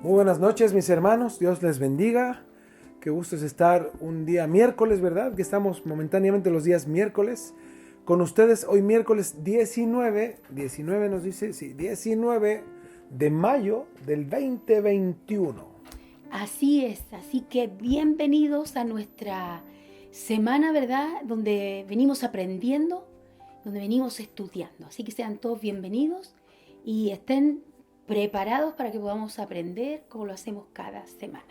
Muy buenas noches, mis hermanos. Dios les bendiga. Qué gusto es estar un día miércoles, ¿verdad? Que estamos momentáneamente los días miércoles con ustedes. Hoy miércoles 19 nos dice, sí, 19 de mayo del 2021. Así es, así que bienvenidos a nuestra semana, ¿verdad? Donde venimos aprendiendo, donde venimos estudiando. Así que sean todos bienvenidos y estén preparados para que podamos aprender como lo hacemos cada semana.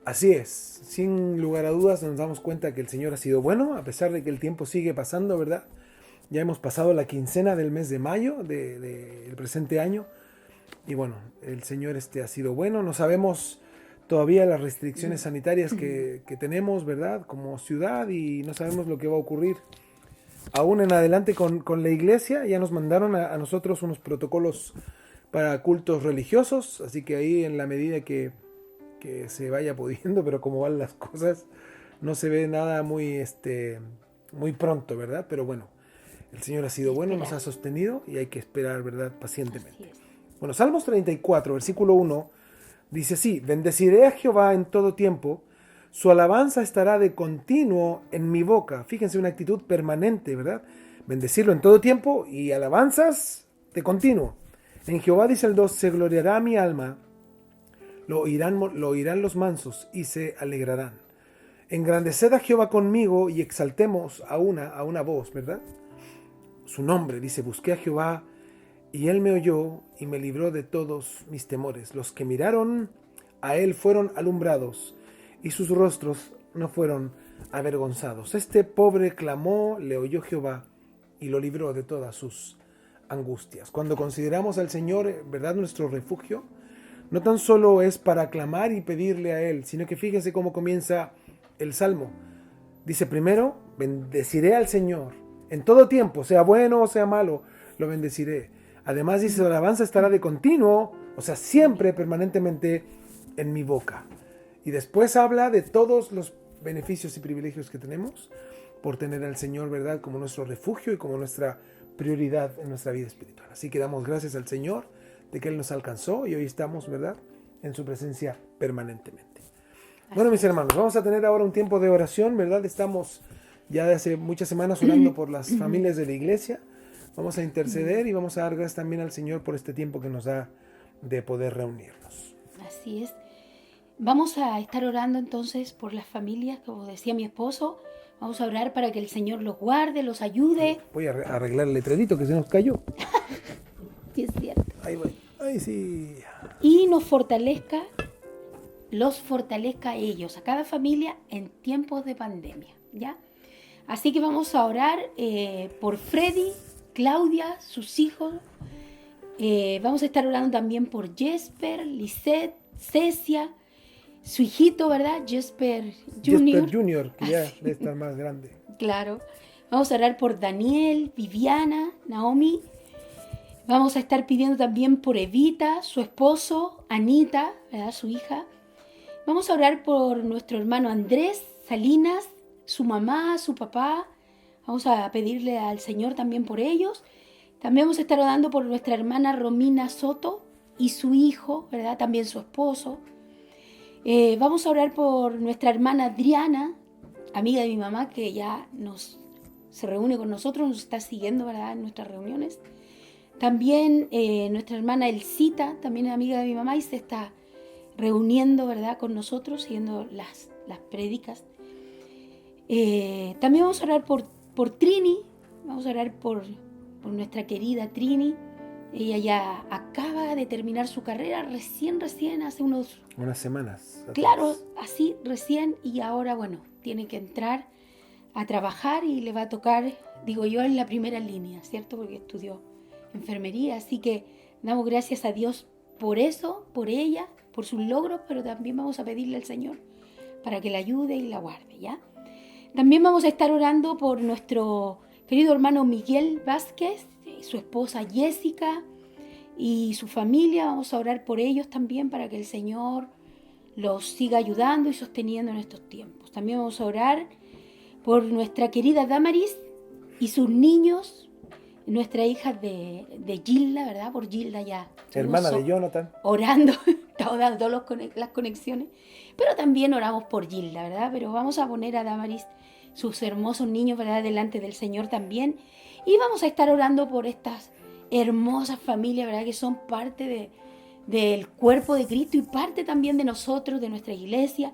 Así es, sin lugar a dudas nos damos cuenta que el Señor ha sido bueno, a pesar de que el tiempo sigue pasando, ¿verdad? Ya hemos pasado la quincena del mes de mayo del presente año y bueno, el Señor ha sido bueno. No sabemos todavía las restricciones sanitarias que tenemos, ¿verdad? Como ciudad, y no sabemos lo que va a ocurrir. Aún en adelante con la iglesia ya nos mandaron a nosotros unos protocolos para cultos religiosos, así que ahí en la medida que se vaya pudiendo, pero como van las cosas, no se ve nada muy pronto, ¿verdad? Pero bueno, el Señor ha sido bueno, nos ha sostenido y hay que esperar, ¿verdad? Pacientemente. Bueno, Salmos 34, versículo 1, dice así: bendeciré a Jehová en todo tiempo, su alabanza estará de continuo en mi boca. Fíjense, una actitud permanente, ¿verdad? Bendecirlo en todo tiempo y alabanzas de continuo. En Jehová, dice el 2, se gloriará mi alma. Lo oirán los mansos y se alegrarán. Engrandeced a Jehová conmigo y exaltemos a una voz, ¿verdad? Su nombre, dice, busqué a Jehová y él me oyó y me libró de todos mis temores. Los que miraron a él fueron alumbrados y sus rostros no fueron avergonzados. Este pobre clamó, le oyó Jehová y lo libró de todas sus angustias. Cuando consideramos al Señor, ¿verdad?, nuestro refugio, no tan solo es para clamar y pedirle a Él, sino que fíjense cómo comienza el Salmo. Dice primero, bendeciré al Señor en todo tiempo, sea bueno o sea malo, lo bendeciré. Además dice, la alabanza estará de continuo, o sea, siempre, permanentemente en mi boca. Y después habla de todos los beneficios y privilegios que tenemos por tener al Señor, ¿verdad?, como nuestro refugio y como nuestra prioridad en nuestra vida espiritual. Así que damos gracias al Señor de que Él nos alcanzó y hoy estamos, ¿verdad?, en su presencia permanentemente. Bueno, mis hermanos, vamos a tener ahora un tiempo de oración, ¿verdad? Estamos ya de hace muchas semanas orando por las familias de la iglesia. Vamos a interceder y vamos a dar gracias también al Señor por este tiempo que nos da de poder reunirnos. Así es. Vamos a estar orando entonces por las familias, como decía mi esposo. Vamos a orar para que el Señor los guarde, los ayude. Voy a arreglar el letrerito que se nos cayó. Sí, es cierto. Ahí voy. Ahí sí. Y los fortalezca a ellos, a cada familia en tiempos de pandemia, ¿ya? Así que vamos a orar por Freddy, Claudia, sus hijos. Vamos a estar orando también por Jesper, Lisette, Cecia, su hijito, ¿verdad? Jesper Junior. Jesper Junior, que ya debe estar más grande. Claro. Vamos a orar por Daniel, Viviana, Naomi. Vamos a estar pidiendo también por Evita, su esposo, Anita, ¿verdad?, su hija. Vamos a orar por nuestro hermano Andrés Salinas, su mamá, su papá. Vamos a pedirle al Señor también por ellos. También vamos a estar orando por nuestra hermana Romina Soto y su hijo, ¿verdad?, también su esposo. Vamos a orar por nuestra hermana Adriana, amiga de mi mamá, que ya se reúne con nosotros, nos está siguiendo, ¿verdad?, en nuestras reuniones. También nuestra hermana Elcita, también es amiga de mi mamá y se está reuniendo, ¿verdad?, con nosotros, siguiendo las prédicas. También vamos a orar por Trini, vamos a orar por nuestra querida Trini. Ella ya acaba de terminar su carrera recién, hace unas semanas. Claro, así recién, y ahora, bueno, tiene que entrar a trabajar y le va a tocar, digo yo, en la primera línea, ¿cierto? Porque estudió enfermería, así que damos gracias a Dios por eso, por ella, por sus logros, pero también vamos a pedirle al Señor para que la ayude y la guarde, ¿ya? También vamos a estar orando por nuestro querido hermano Miguel Vázquez, su esposa Jessica y su familia. Vamos a orar por ellos también para que el Señor los siga ayudando y sosteniendo en estos tiempos. También vamos a orar por nuestra querida Damaris y sus niños, nuestra hija de Gilda, ¿verdad? Por Gilda ya. Hermana de Jonathan. Orando, estamos dando las conexiones. Pero también oramos por Gilda, ¿verdad? Pero vamos a poner a Damaris, sus hermosos niños, ¿verdad? Delante del Señor también. Y vamos a estar orando por estas hermosas familias, ¿verdad? Que son parte del cuerpo de Cristo y parte también de nosotros, de nuestra iglesia.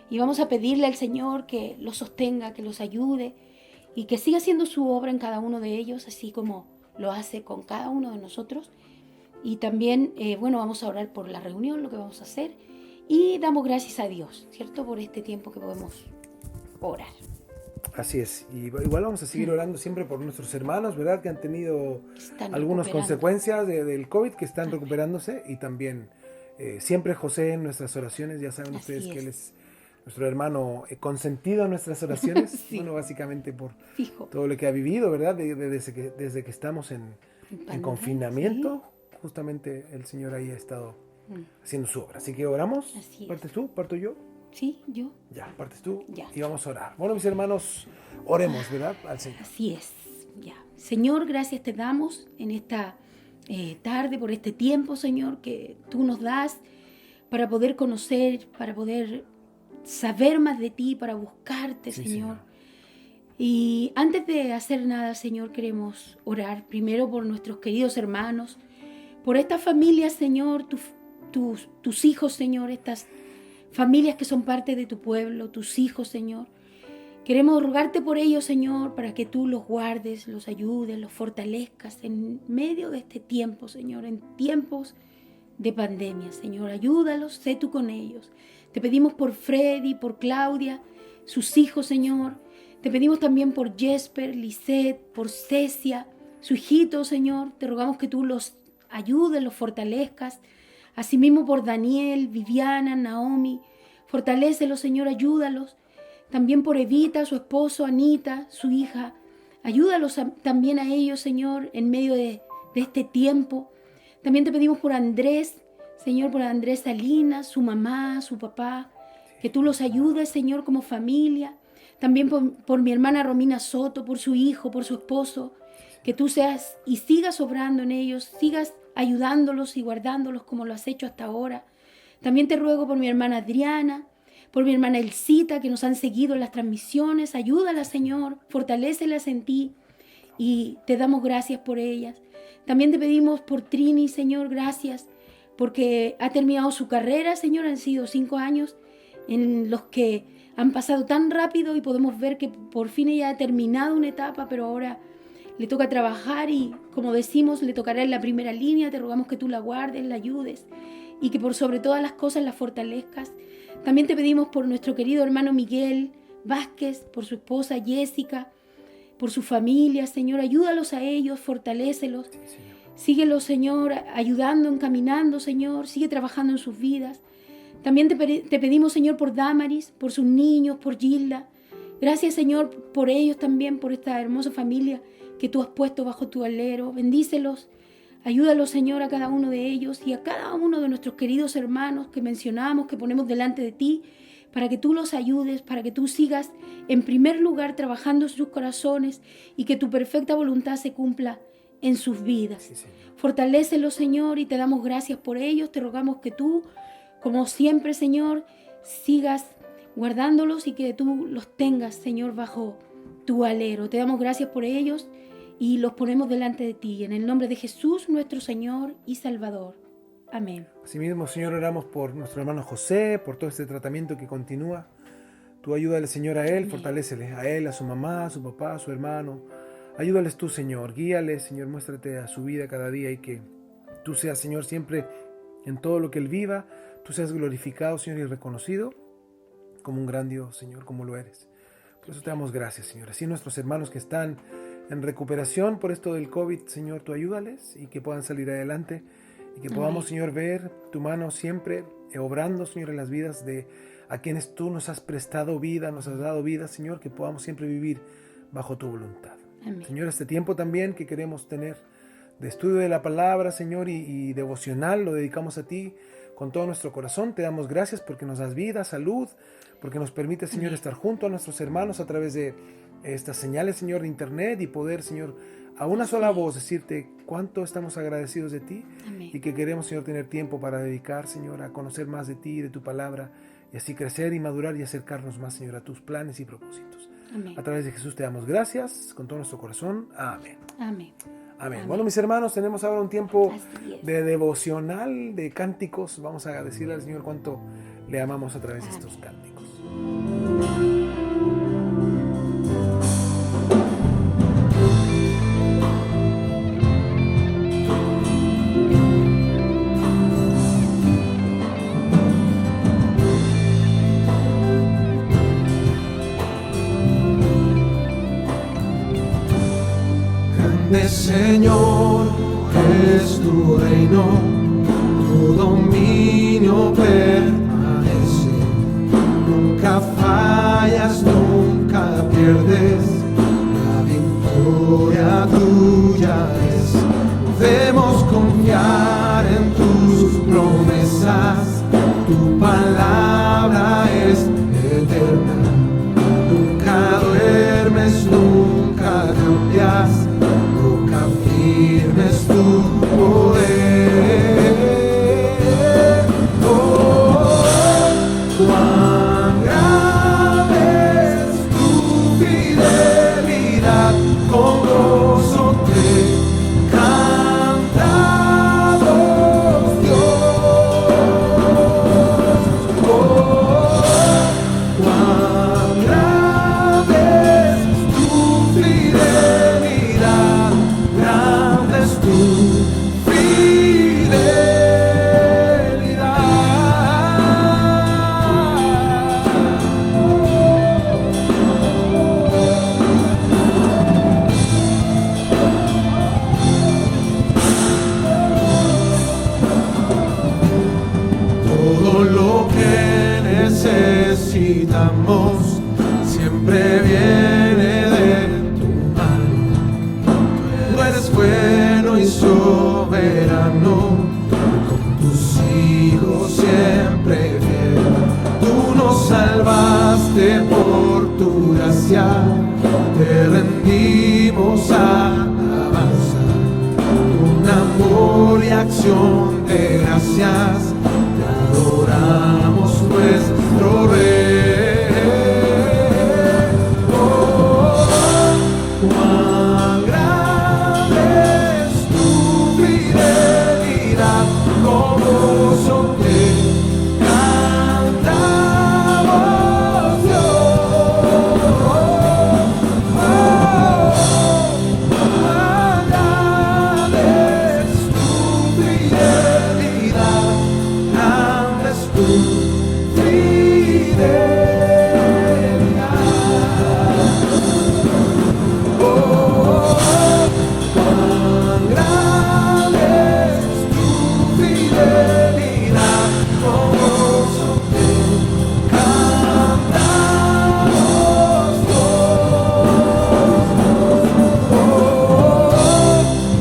Y vamos a pedirle al Señor que los sostenga, que los ayude y que siga haciendo su obra en cada uno de ellos, así como lo hace con cada uno de nosotros. Y también, vamos a orar por la reunión, lo que vamos a hacer. Y damos gracias a Dios, ¿cierto? Por este tiempo que podemos orar. Así es. Y igual vamos a seguir orando siempre por nuestros hermanos, ¿verdad? Que han tenido algunas consecuencias del COVID, que están recuperándose. Y también siempre José en nuestras oraciones. Ya saben ustedes que él es nuestro hermano consentido en nuestras oraciones. Sí. Bueno, básicamente por todo lo que ha vivido, ¿verdad? Desde que estamos en confinamiento. Sí. Justamente el Señor ahí ha estado haciendo su obra. Así que oramos. ¿Partes tú? ¿Parto yo? Sí, yo. Ya, partes tú. Ya. Y vamos a orar. Bueno, mis hermanos, oremos, ¿verdad? Al Señor. Así es. Ya. Señor, gracias te damos en esta tarde, por este tiempo, Señor, que tú nos das para poder conocer, para poder saber más de ti, para buscarte, sí, Señor. Y antes de hacer nada, Señor, queremos orar primero por nuestros queridos hermanos, por estas familias, Señor, tus hijos, Señor, estas familias que son parte de tu pueblo, tus hijos, Señor. Queremos rogarte por ellos, Señor, para que tú los guardes, los ayudes, los fortalezcas en medio de este tiempo, Señor, en tiempos de pandemia, Señor. Ayúdalos, sé tú con ellos. Te pedimos por Freddy, por Claudia, sus hijos, Señor. Te pedimos también por Jesper, Lisette, por Cecia, su hijito, Señor. Te rogamos que tú los ayudes, los fortalezcas. Asimismo por Daniel, Viviana, Naomi. Fortalécelos, Señor, ayúdalos. También por Evita, su esposo, Anita, su hija. Ayúdalos también a ellos, Señor, en medio de este tiempo. También te pedimos por Andrés, Señor, por Andrés Salinas, su mamá, su papá. Que tú los ayudes, Señor, como familia. También por mi hermana Romina Soto, por su hijo, por su esposo. Que tú seas y sigas obrando en ellos, sigas ayudándolos y guardándolos como lo has hecho hasta ahora. También te ruego por mi hermana Adriana, por mi hermana Elcita, que nos han seguido en las transmisiones. Ayúdalas, Señor, fortalécelas en ti y te damos gracias por ellas. También te pedimos por Trini, Señor, gracias, porque ha terminado su carrera, Señor. Han sido 5 años en los que han pasado tan rápido y podemos ver que por fin ella ha terminado una etapa, pero ahora le toca trabajar y, como decimos, le tocará en la primera línea. Te rogamos que tú la guardes, la ayudes y que por sobre todas las cosas la fortalezcas. También te pedimos por nuestro querido hermano Miguel Vázquez, por su esposa Jessica, por su familia, Señor. Ayúdalos a ellos, fortalécelos. Sí, Señor. Síguelos, Señor, ayudando, encaminando, Señor. Sigue trabajando en sus vidas. También te pedimos, Señor, por Damaris, por sus niños, por Gilda. Gracias, Señor, por ellos también, por esta hermosa familia que tú has puesto bajo tu alero. Bendícelos, ayúdalos, Señor, a cada uno de ellos y a cada uno de nuestros queridos hermanos que mencionamos, que ponemos delante de ti, para que tú los ayudes, para que tú sigas en primer lugar trabajando en sus corazones y que tu perfecta voluntad se cumpla en sus vidas. Sí, fortalécelos, Señor, y te damos gracias por ellos. Te rogamos que tú, como siempre, Señor, sigas guardándolos y que tú los tengas, Señor, bajo tu alero. Te damos gracias por ellos y los ponemos delante de ti. En el nombre de Jesús, nuestro Señor y Salvador. Amén. Asimismo, Señor, oramos por nuestro hermano José, por todo este tratamiento que continúa. Tú ayúdale, Señor, a él, amén. Fortalécele a él, a su mamá, a su papá, a su hermano. Ayúdales tú, Señor. Guíales, Señor, muéstrate a su vida cada día y que tú seas, Señor, siempre en todo lo que él viva. Tú seas glorificado, Señor, y reconocido como un gran Dios, Señor, como lo eres. Por eso te damos gracias, Señor. Así nuestros hermanos que están en recuperación por esto del COVID, Señor, tú ayúdales y que puedan salir adelante y que podamos, Señor, ver tu mano siempre obrando, Señor, en las vidas de a quienes tú nos has prestado vida, nos has dado vida, Señor, que podamos siempre vivir bajo tu voluntad. Amén. Señor, este tiempo también que queremos tener de estudio de la palabra, Señor, y devocional, lo dedicamos a ti con todo nuestro corazón. Te damos gracias porque nos das vida, salud, porque nos permite, Señor, estar junto a nuestros hermanos a través de estas señales, Señor, de internet y poder, Señor, a una sola voz decirte cuánto estamos agradecidos de ti Amén. y que queremos, Señor, tener tiempo para dedicar, Señor, a conocer más de ti y de tu palabra y así crecer y madurar y acercarnos más, Señor, a tus planes y propósitos. Amén. A través de Jesús te damos gracias con todo nuestro corazón. Amén. Amén. Amén. Amén. Bueno, mis hermanos, tenemos ahora un tiempo Así es. de devocional, de cánticos. Vamos a decirle al Señor cuánto le amamos a través de Amén. estos cánticos. Grande Señor, es tu reino, tu dominio permanece. Nunca fallas, nunca pierdes, la victoria tuya es. Podemos confiar en tus promesas, tu palabra es eterna. Nunca duermes, nunca cambias, roca firme es tu poder. Oh, cuán grande es tu fidelidad, con gozo te cantamos, Dios. Oh, cuán grande es tu fidelidad, grande es tu fidelidad. Todo lo que necesitamos siempre viene de tu mano. Tú eres bueno y soberano, con tus hijos siempre fiel. Tú nos salvaste por tu gracia, te rendimos alabanza. Con amor y acción de gracias, te adoramos nuestro Rey. Oh, cuán grande es tu fidelidad, con gozo te cantamos, Dios. Cuán grande es tu fidelidad, grande es tu fidelidad. Oh, cuán grande es tu fidelidad, con gozo te cantamos,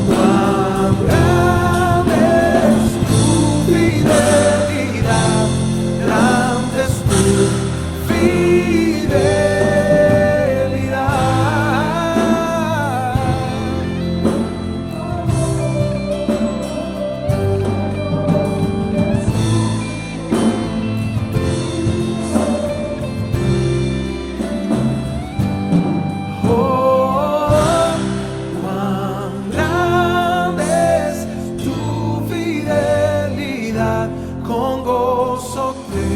cuán grande es tu fidelidad, grande es tu fidelidad. Oh, cuán grande es tu fidelidad, con gozo te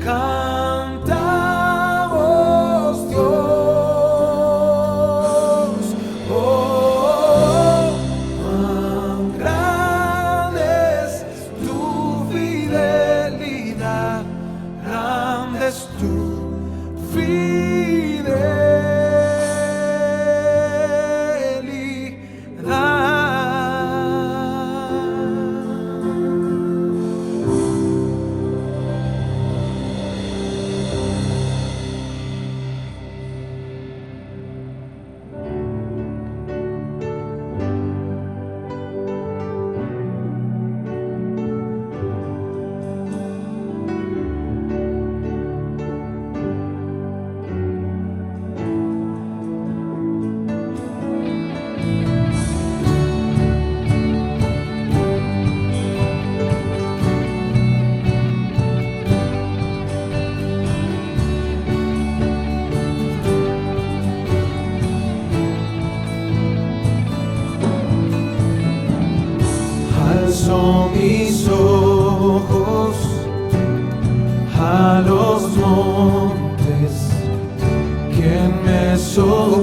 cantamos, Dios. Oh, cuán grande es tu fidelidad, grande es tu fidelidad. los montes, ¿quién me socorrerá?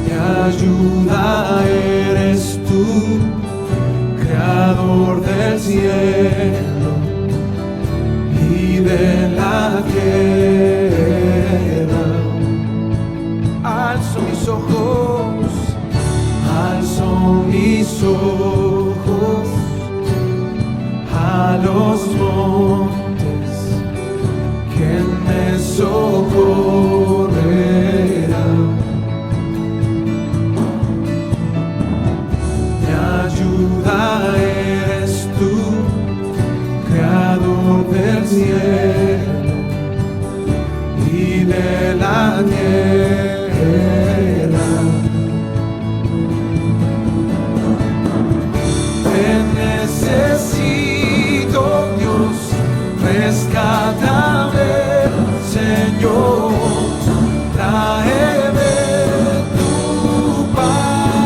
Mi ayuda eres tú, creador del cielo y de la tierra. Alzo mis ojos a los montes, ¿quién me socorrerá? Mi ayuda eres tú, creador del cielo y de la tierra. Te necesito, Dios, rescátame, Señor, tráeme tu paz.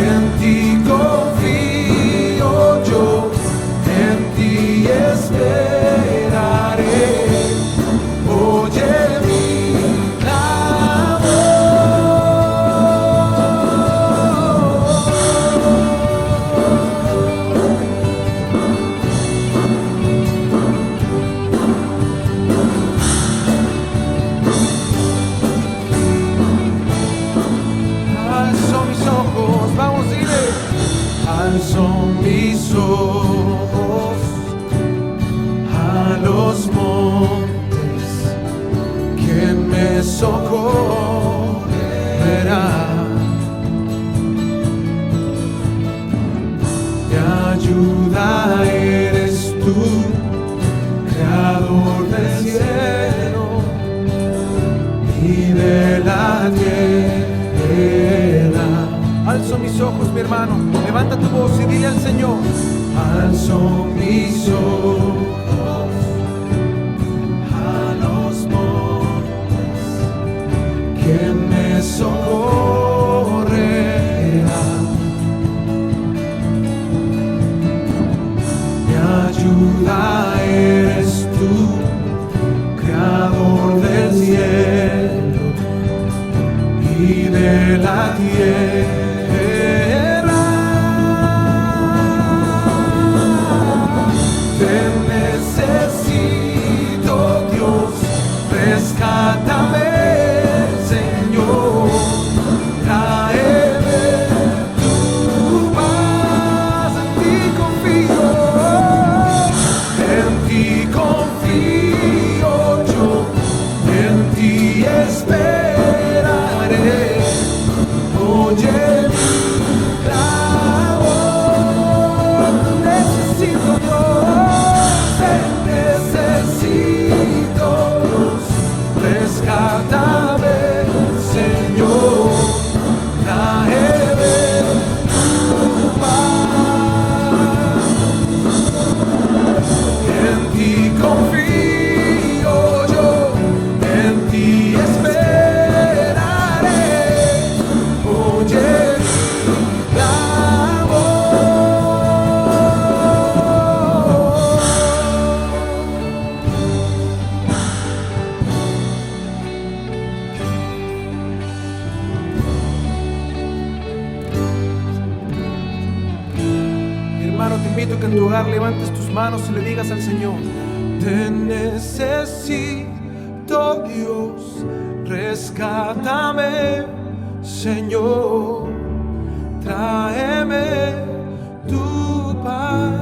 En ti confío yo, en ti esperaré. Oye mi alzo mis ojos a los montes, ¿quién me socorrerá? Mi ayuda eres tú, creador del cielo y de la tierra. Alzo mis ojos, mi hermano, levanta tu voz y dile al Señor. Alzo mis ojos a los montes, ¿quién me socorrerá? Mi ayuda eres tú, creador del cielo y de la tierra. Rescátame, Señor, tráeme tu paz. En ti confío yo, en ti esperaré. Oye mi clamor, necesito Dios, te necesito. Rescátame, Señor, tráeme tu paz. En ti confío yo, en ti esperaré. Oye mi clamor. Hermano, te invito a que en tu hogar levantes tus manos y le digas al Señor: te necesito, Dios, rescátame, Señor, tráeme tu paz.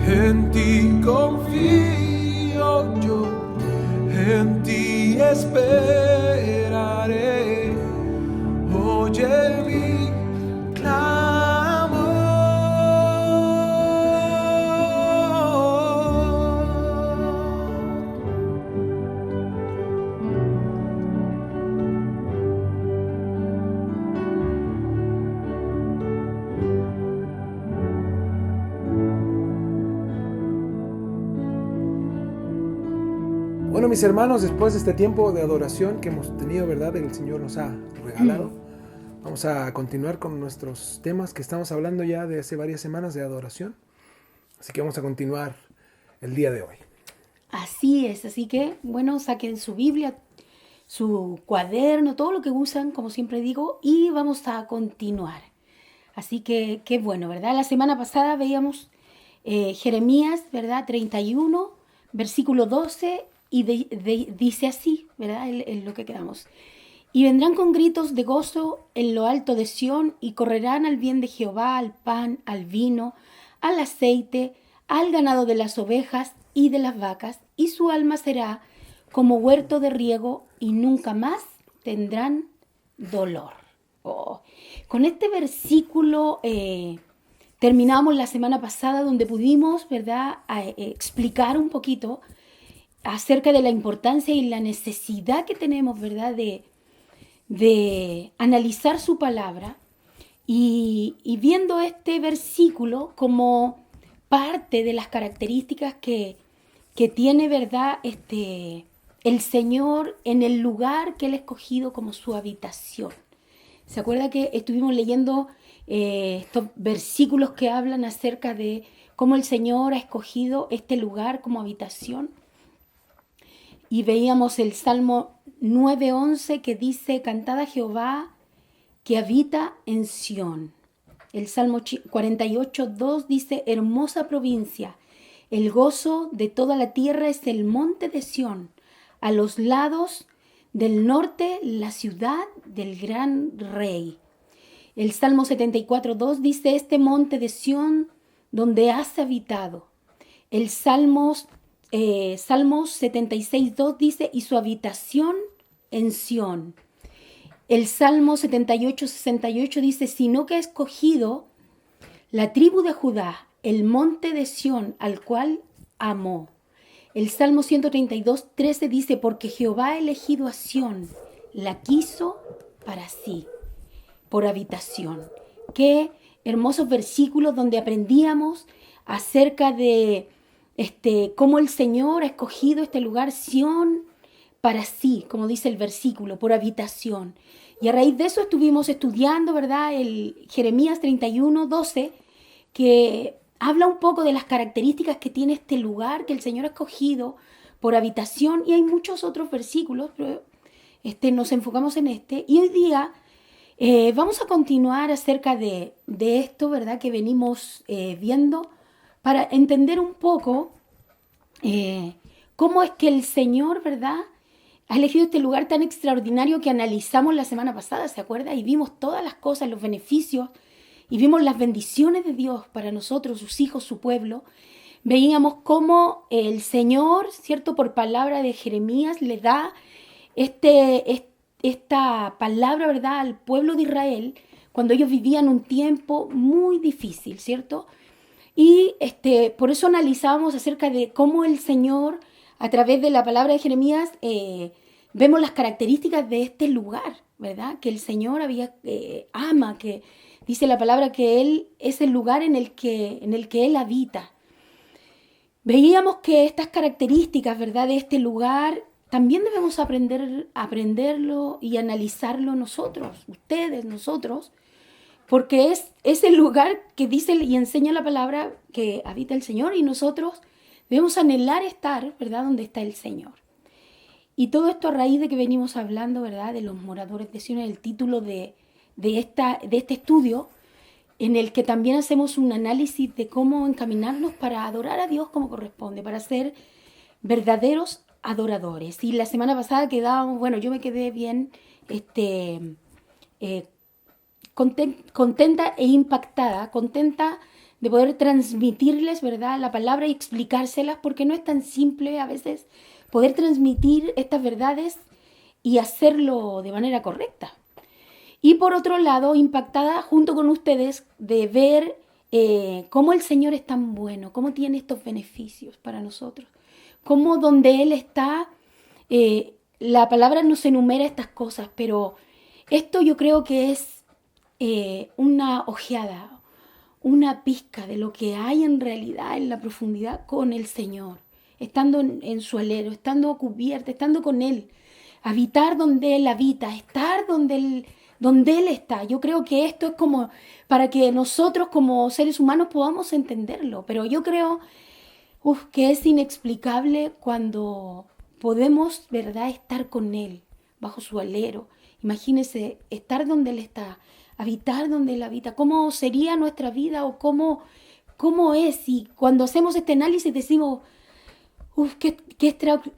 En ti confío yo, en ti esperaré. Oye mi mis hermanos, después de este tiempo de adoración que hemos tenido, ¿verdad? El Señor nos ha regalado. Vamos a continuar con nuestros temas que estamos hablando ya de hace varias semanas de adoración. Así que vamos a continuar el día de hoy. Así es, así que, bueno, saquen su Biblia, su cuaderno, todo lo que usan, como siempre digo, y vamos a continuar. Así que, qué bueno, ¿verdad? La semana pasada veíamos Jeremías, ¿verdad? 31, versículo 12, y dice así, ¿verdad? En lo que quedamos. Y vendrán con gritos de gozo en lo alto de Sión, y correrán al bien de Jehová, al pan, al vino, al aceite, al ganado de las ovejas y de las vacas, y su alma será como huerto de riego, y nunca más tendrán dolor. Oh. Con este versículo terminamos la semana pasada, donde pudimos, ¿verdad?, explicar un poquito acerca de la importancia y la necesidad que tenemos, ¿verdad?, de analizar su palabra y viendo este versículo como parte de las características que tiene, ¿verdad?, el Señor en el lugar que Él ha escogido como su habitación. ¿Se acuerda que estuvimos leyendo estos versículos que hablan acerca de cómo el Señor ha escogido este lugar como habitación? Y veíamos el Salmo 9:11 que dice: cantad a Jehová que habita en Sión. El Salmo 48:2 dice: hermosa provincia, el gozo de toda la tierra es el monte de Sión, a los lados del norte la ciudad del gran rey. El Salmo 74:2 dice: este monte de Sión donde has habitado. El Salmos 76:2 dice: y su habitación en Sión. El Salmo 78:68 dice: sino que ha escogido la tribu de Judá, el monte de Sión, al cual amó. El Salmo 132:13 dice: porque Jehová ha elegido a Sión, la quiso para sí, por habitación. Qué hermosos versículos donde aprendíamos acerca de cómo el Señor ha escogido este lugar, Sión, para sí, como dice el versículo, por habitación. Y a raíz de eso estuvimos estudiando, ¿verdad?, el Jeremías 31:12, que habla un poco de las características que tiene este lugar que el Señor ha escogido por habitación, y hay muchos otros versículos, pero nos enfocamos en este. Y hoy día vamos a continuar acerca de esto, ¿verdad?, que venimos viendo, para entender un poco cómo es que el Señor, ¿verdad?, ha elegido este lugar tan extraordinario que analizamos la semana pasada, ¿se acuerda? Y vimos todas las cosas, los beneficios, y vimos las bendiciones de Dios para nosotros, sus hijos, su pueblo. Veíamos cómo el Señor, ¿cierto?, por palabra de Jeremías, le da esta palabra, ¿verdad?, al pueblo de Israel, cuando ellos vivían un tiempo muy difícil, ¿cierto? Y por eso analizábamos acerca de cómo el Señor, a través de la palabra de Jeremías, vemos las características de este lugar, ¿verdad? Que el Señor ama, que dice la palabra que Él es el lugar en el que Él habita. Veíamos que estas características, ¿verdad?, de este lugar también debemos aprenderlo y analizarlo nosotros, ustedes, nosotros, porque es el lugar que dice y enseña la palabra que habita el Señor, y nosotros debemos anhelar estar, ¿verdad?, donde está el Señor. Y todo esto a raíz de que venimos hablando, ¿verdad?, de los moradores de Sión, el título de este estudio, en el que también hacemos un análisis de cómo encaminarnos para adorar a Dios como corresponde, para ser verdaderos adoradores. Y la semana pasada yo me quedé bien contenta e impactada, contenta de poder transmitirles, ¿verdad?, la palabra y explicárselas, porque no es tan simple a veces poder transmitir estas verdades y hacerlo de manera correcta. Y por otro lado, impactada junto con ustedes de ver cómo el Señor es tan bueno, cómo tiene estos beneficios para nosotros, cómo donde Él está, la palabra nos enumera estas cosas, pero esto yo creo que es una ojeada, una pizca de lo que hay en realidad en la profundidad con el Señor. estando en su alero, estando cubierta, estando con Él, habitar donde Él habita, estar donde Él está. Yo creo que esto es como para que nosotros como seres humanos podamos entenderlo, pero yo creo que es inexplicable cuando podemos, ¿verdad?, estar con Él, bajo su alero. Imagínense, estar donde Él está, habitar donde Él habita. ¿Cómo sería nuestra vida o cómo es? Y cuando hacemos este análisis decimos, qué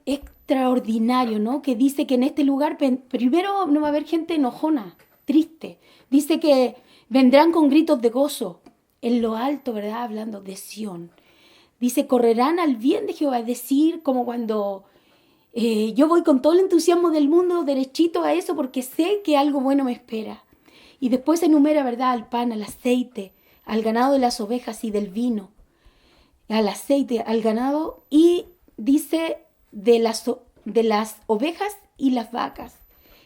extraordinario, ¿no? Que dice que en este lugar primero no va a haber gente enojona, triste. Dice que vendrán con gritos de gozo en lo alto, ¿verdad? Hablando de Sión. Dice, correrán al bien de Jehová, es decir, como cuando yo voy con todo el entusiasmo del mundo derechito a eso porque sé que algo bueno me espera. Y después enumera, ¿verdad?, al pan, al aceite, al ganado de las ovejas y del vino, al aceite, al ganado, y dice de las ovejas y las vacas.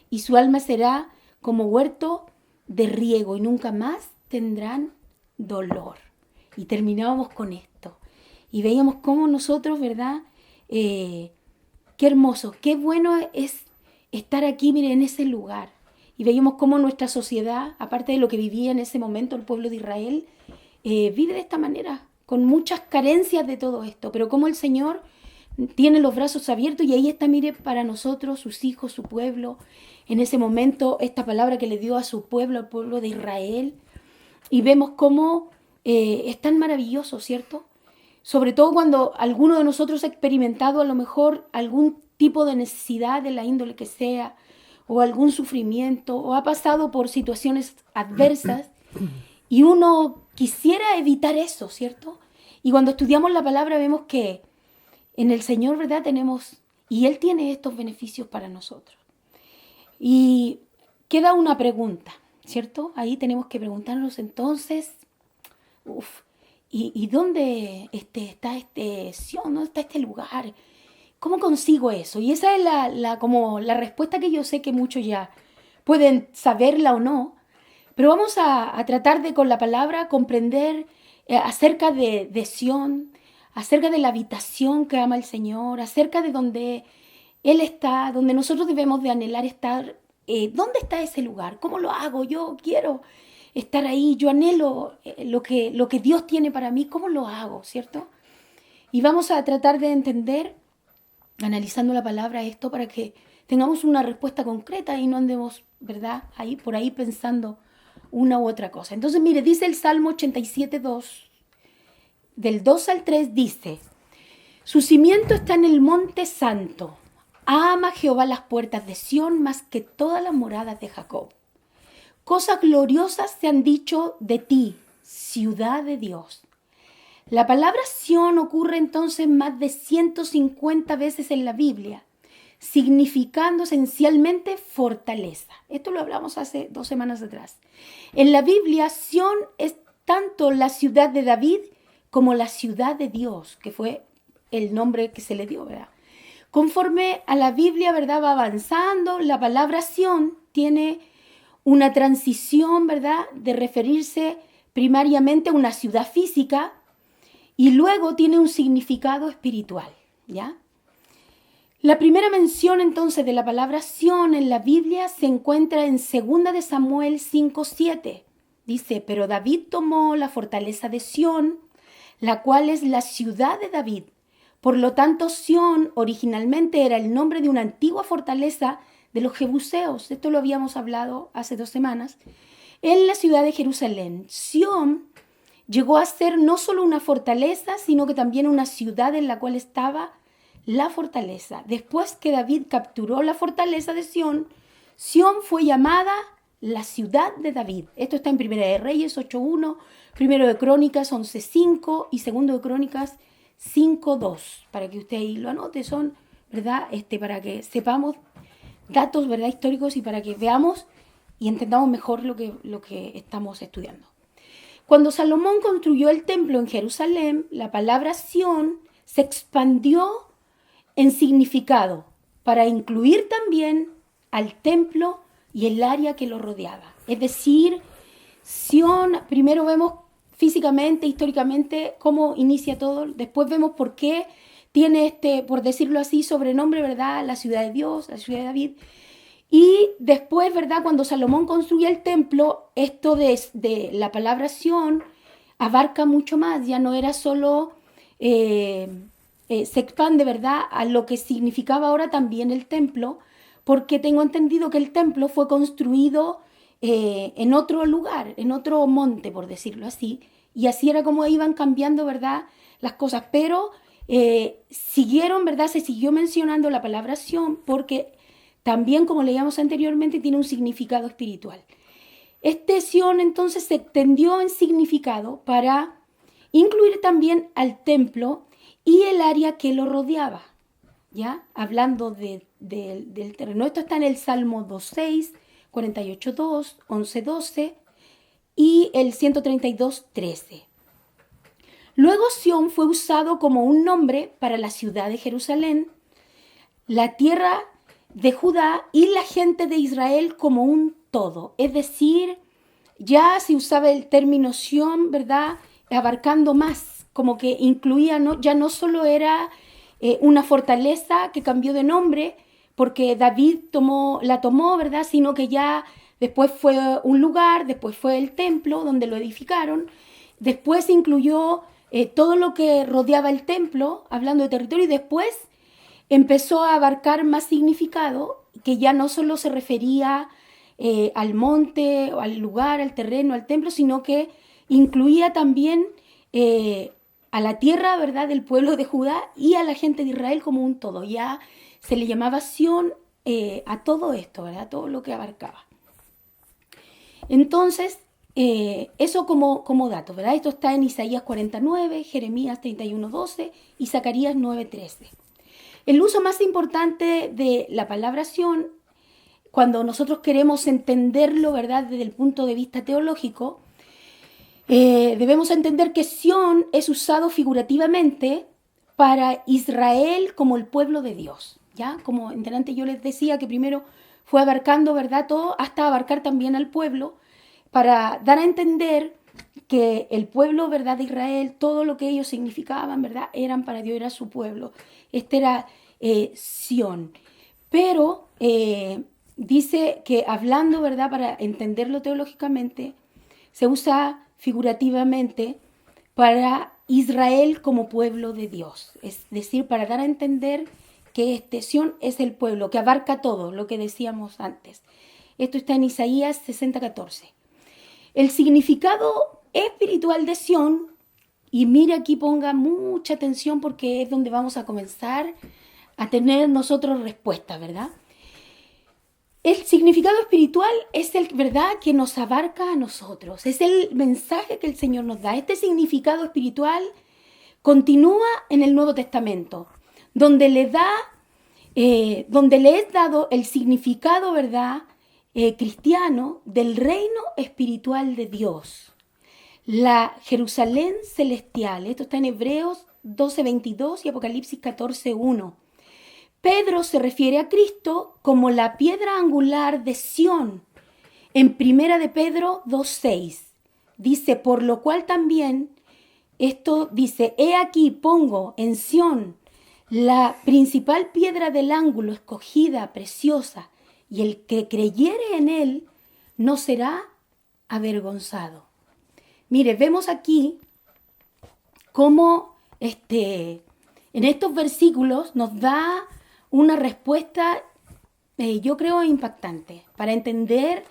Y su alma será como huerto de riego y nunca más tendrán dolor. Y terminábamos con esto. Y veíamos cómo nosotros, ¿verdad? Qué hermoso, qué bueno es estar aquí, mire, en ese lugar. Y veíamos cómo nuestra sociedad, aparte de lo que vivía en ese momento el pueblo de Israel, vive de esta manera, con muchas carencias de todo esto. Pero cómo el Señor tiene los brazos abiertos y ahí está, mire, para nosotros, sus hijos, su pueblo. En ese momento, esta palabra que le dio a su pueblo, al pueblo de Israel. Y vemos cómo es tan maravilloso, ¿cierto? Sobre todo cuando alguno de nosotros ha experimentado a lo mejor algún tipo de necesidad de la índole que sea, o algún sufrimiento, o ha pasado por situaciones adversas, y uno quisiera evitar eso, ¿cierto? Y cuando estudiamos la palabra vemos que en el Señor, ¿verdad?, tenemos, y Él tiene estos beneficios para nosotros. Y queda una pregunta, ¿cierto? Ahí tenemos que preguntarnos entonces, ¿y dónde está Sion? ¿Dónde está este lugar? ¿Cómo consigo eso? Y esa es como la respuesta que yo sé que muchos ya pueden saberla o no, pero vamos a tratar de con la palabra comprender acerca de Sion, acerca de la habitación que ama el Señor, acerca de donde Él está, donde nosotros debemos de anhelar estar. ¿Dónde está ese lugar? ¿Cómo lo hago? Yo quiero estar ahí, yo anhelo lo que Dios tiene para mí. ¿Cómo lo hago? ¿Cierto? Y vamos a tratar de entender, analizando la palabra, esto para que tengamos una respuesta concreta y no andemos, ¿verdad?, por ahí pensando una u otra cosa. Entonces, mire, dice el Salmo 87:2, del 2 al 3, dice: su cimiento está en el monte santo. Ama Jehová las puertas de Sión más que todas las moradas de Jacob. Cosas gloriosas se han dicho de ti, ciudad de Dios. La palabra Sión ocurre entonces más de 150 veces en la Biblia, significando esencialmente fortaleza. Esto lo hablamos hace 2 semanas atrás. En la Biblia, Sión es tanto la ciudad de David como la ciudad de Dios, que fue el nombre que se le dio, ¿verdad? Conforme a la Biblia, ¿verdad?, va avanzando, la palabra Sión tiene una transición, ¿verdad?, de referirse primariamente a una ciudad física y luego tiene un significado espiritual, ¿ya? La primera mención entonces de la palabra Sión en la Biblia se encuentra en 2 de Samuel 5:7. Dice: pero David tomó la fortaleza de Sión, la cual es la ciudad de David. Por lo tanto, Sión originalmente era el nombre de una antigua fortaleza de los jebuseos. Esto lo habíamos hablado hace 2 semanas. En la ciudad de Jerusalén, Sión llegó a ser no solo una fortaleza, sino que también una ciudad en la cual estaba la fortaleza. Después que David capturó la fortaleza de Sión, Sión fue llamada la ciudad de David. Esto está en 1 de Reyes 8:1, 1 de Crónicas 11:5 y 2 de Crónicas 5:2, para que usted ahí lo anote, son, ¿verdad?, para que sepamos datos, ¿verdad?, históricos y para que veamos y entendamos mejor lo que estamos estudiando. Cuando Salomón construyó el templo en Jerusalén, la palabra Sión se expandió en significado para incluir también al templo y el área que lo rodeaba. Es decir, Sión, primero vemos físicamente, históricamente, cómo inicia todo. Después vemos por qué tiene por decirlo así, sobrenombre, ¿verdad? La ciudad de Dios, la ciudad de David. Y después, ¿verdad? Cuando Salomón construye el templo, esto de la palabra Sión abarca mucho más, ya no era solo, se expande, ¿verdad? A lo que significaba ahora también el templo, porque tengo entendido que el templo fue construido en otro lugar, en otro monte, por decirlo así, y así era como iban cambiando, ¿verdad? Las cosas, pero siguieron, ¿verdad? Se siguió mencionando la palabra Sión porque también, como leíamos anteriormente, tiene un significado espiritual. Este Sión entonces se extendió en significado para incluir también al templo y el área que lo rodeaba, ¿ya? Hablando del terreno. Esto está en el Salmo 2.6, 48.2, 11.12 y el 132.13. Luego Sión fue usado como un nombre para la ciudad de Jerusalén, la tierra de Judá y la gente de Israel como un todo. Es decir, ya se usaba el término Sión, ¿verdad? Abarcando más, como que incluía, ¿no? Ya no solo era una fortaleza que cambió de nombre, porque David la tomó, ¿verdad? Sino que ya después fue un lugar, después fue el templo donde lo edificaron, después incluyó todo lo que rodeaba el templo, hablando de territorio, y después empezó a abarcar más significado, que ya no solo se refería al monte, al lugar, al terreno, al templo, sino que incluía también a la tierra, ¿verdad?, del pueblo de Judá y a la gente de Israel como un todo. Ya se le llamaba Sión a todo esto, ¿verdad?, todo lo que abarcaba. Entonces, eso como dato, ¿verdad? Esto está en Isaías 49, Jeremías 31:12 y Zacarías 9:13. El uso más importante de la palabra Sión, cuando nosotros queremos entenderlo, ¿verdad?, desde el punto de vista teológico, debemos entender que Sión es usado figurativamente para Israel como el pueblo de Dios, ¿ya? Como en delante yo les decía que primero fue abarcando, ¿verdad?, todo, hasta abarcar también al pueblo, para dar a entender que el pueblo, ¿verdad?, de Israel, todo lo que ellos significaban, ¿verdad?, eran para Dios, era su pueblo. Este era Sión. Pero dice que hablando, ¿verdad?, para entenderlo teológicamente, se usa figurativamente para Israel como pueblo de Dios. Es decir, para dar a entender que Sión es el pueblo, que abarca todo lo que decíamos antes. Esto está en Isaías 60:14. El significado espiritual de Sión, y mire aquí, ponga mucha atención porque es donde vamos a comenzar a tener nosotros respuestas, ¿verdad? El significado espiritual es el, ¿verdad?, que nos abarca a nosotros. Es el mensaje que el Señor nos da. Este significado espiritual continúa en el Nuevo Testamento, donde le es dado el significado, ¿verdad?, cristiano del reino espiritual de Dios. La Jerusalén celestial. Esto está en Hebreos 12:22 y Apocalipsis 14:1. Pedro se refiere a Cristo como la piedra angular de Sión. En Primera de Pedro 2:6 dice, por lo cual también, esto dice, he aquí pongo en Sión la principal piedra del ángulo, escogida, preciosa, y el que creyere en él no será avergonzado. Mire, vemos aquí cómo en estos versículos nos da una respuesta, yo creo, impactante para entender.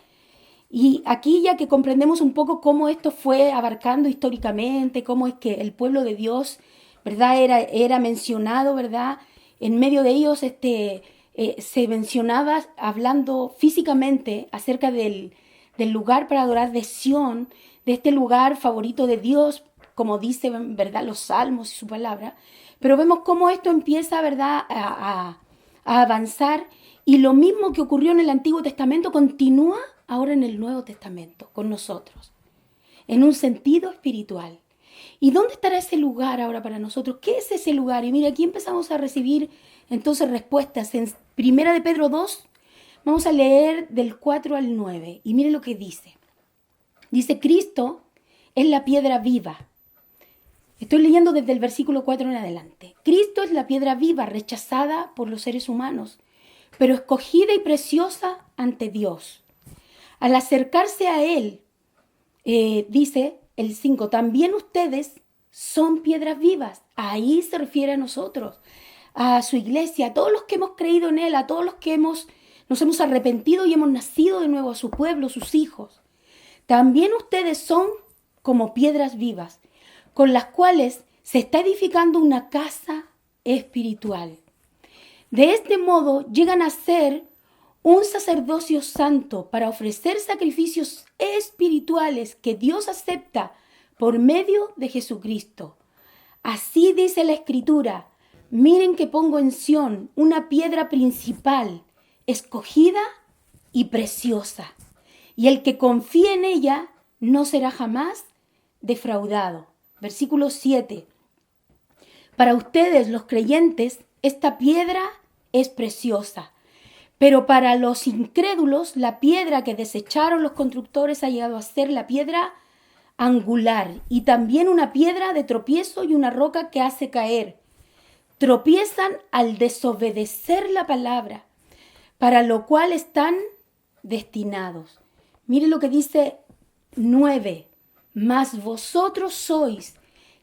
Y aquí ya que comprendemos un poco cómo esto fue abarcando históricamente, cómo es que el pueblo de Dios, ¿verdad?, era mencionado, ¿verdad? En medio de ellos se mencionaba hablando físicamente acerca del lugar para adorar de Sión, de este lugar favorito de Dios, como dice, ¿verdad?, los salmos y su palabra. Pero vemos cómo esto empieza, ¿verdad?, a avanzar, y lo mismo que ocurrió en el Antiguo Testamento continúa ahora en el Nuevo Testamento con nosotros, en un sentido espiritual. ¿Y dónde estará ese lugar ahora para nosotros? ¿Qué es ese lugar? Y mira, aquí empezamos a recibir entonces respuestas. En Primera de Pedro 2 vamos a leer del 4 al 9 y mire lo que dice. Dice, Cristo es la piedra viva, Estoy leyendo desde el versículo 4 en adelante. Cristo es la piedra viva rechazada por los seres humanos, pero escogida y preciosa ante Dios. Al acercarse a Él, dice el 5, también ustedes son piedras vivas. Ahí se refiere a nosotros, a su iglesia, a todos los que hemos creído en Él, a todos los que nos hemos arrepentido y hemos nacido de nuevo, a su pueblo, sus hijos. También ustedes son como piedras vivas, con las cuales se está edificando una casa espiritual. De este modo llegan a ser un sacerdocio santo para ofrecer sacrificios espirituales que Dios acepta por medio de Jesucristo. Así dice la Escritura: miren que pongo en Sión una piedra principal, escogida y preciosa, y el que confíe en ella no será jamás defraudado. Versículo 7. Para ustedes, los creyentes, esta piedra es preciosa, pero para los incrédulos, la piedra que desecharon los constructores ha llegado a ser la piedra angular y también una piedra de tropiezo y una roca que hace caer. Tropiezan al desobedecer la palabra, para lo cual están destinados. Mire lo que dice 9. Mas vosotros sois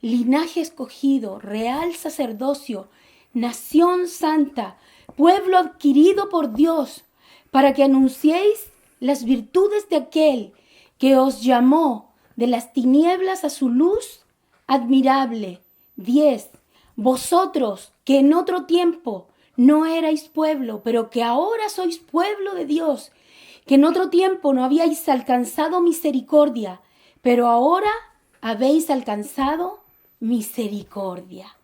linaje escogido, real sacerdocio, nación santa, pueblo adquirido por Dios, para que anunciéis las virtudes de aquel que os llamó de las tinieblas a su luz admirable. 10. Vosotros que en otro tiempo no erais pueblo, pero que ahora sois pueblo de Dios, que en otro tiempo no habíais alcanzado misericordia, pero ahora habéis alcanzado misericordia.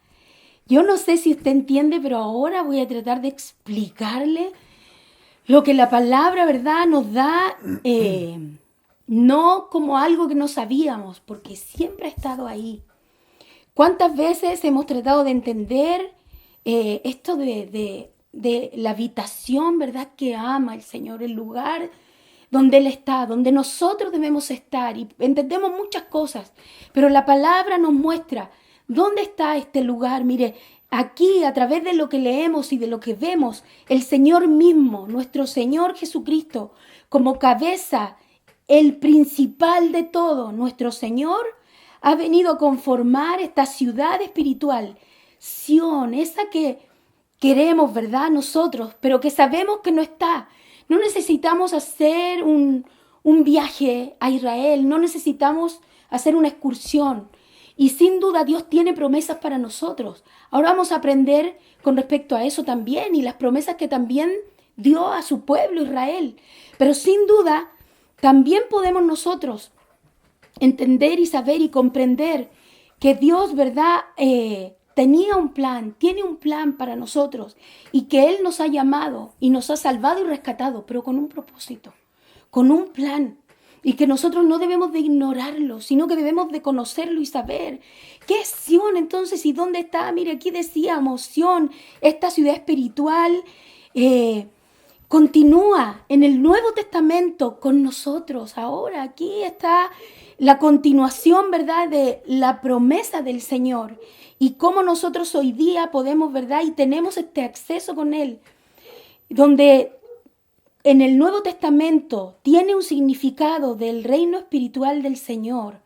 Yo no sé si usted entiende, pero ahora voy a tratar de explicarle lo que la palabra, ¿verdad?, nos da, no como algo que no sabíamos, porque siempre ha estado ahí. ¿Cuántas veces hemos tratado de entender esto de la habitación, ¿verdad?, que ama el Señor, el lugar donde Él está, donde nosotros debemos estar, y entendemos muchas cosas, pero la palabra nos muestra dónde está este lugar. Mire, aquí a través de lo que leemos y de lo que vemos, el Señor mismo, nuestro Señor Jesucristo, como cabeza, el principal de todo, nuestro Señor, ha venido a conformar esta ciudad espiritual, Sión, esa que queremos, ¿verdad?, nosotros, pero que sabemos que no está. No necesitamos hacer un viaje a Israel, no necesitamos hacer una excursión. Y sin duda Dios tiene promesas para nosotros. Ahora vamos a aprender con respecto a eso también y las promesas que también dio a su pueblo Israel. Pero sin duda también podemos nosotros entender y saber y comprender que Dios, ¿verdad?, tenía un plan, tiene un plan para nosotros y que Él nos ha llamado y nos ha salvado y rescatado, pero con un propósito, con un plan, y que nosotros no debemos de ignorarlo, sino que debemos de conocerlo y saber qué es Sión entonces y dónde está. Mire, aquí decíamos Sión, esta ciudad espiritual, continúa en el Nuevo Testamento con nosotros. Ahora aquí está la continuación, ¿verdad?, de la promesa del Señor y cómo nosotros hoy día podemos, ¿verdad?, y tenemos este acceso con Él, donde en el Nuevo Testamento tiene un significado del reino espiritual del Señor,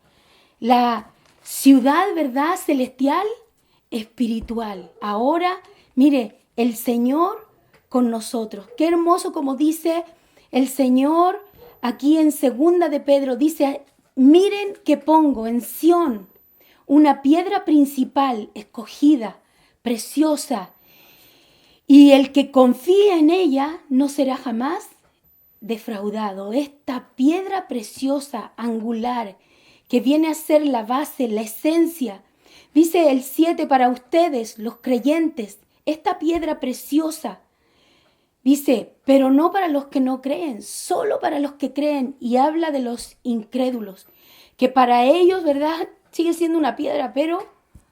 la ciudad, ¿verdad?, celestial, espiritual. Ahora, mire, el Señor con nosotros. Qué hermoso como dice el Señor aquí en 2 de Pedro, dice: miren que pongo en Sión una piedra principal, escogida, preciosa, y el que confía en ella no será jamás defraudado. Esta piedra preciosa, angular, que viene a ser la base, la esencia. Dice el 7, para ustedes, los creyentes, esta piedra preciosa. Dice, pero no para los que no creen, solo para los que creen. Y habla de los incrédulos, que para ellos, ¿verdad?, sigue siendo una piedra, pero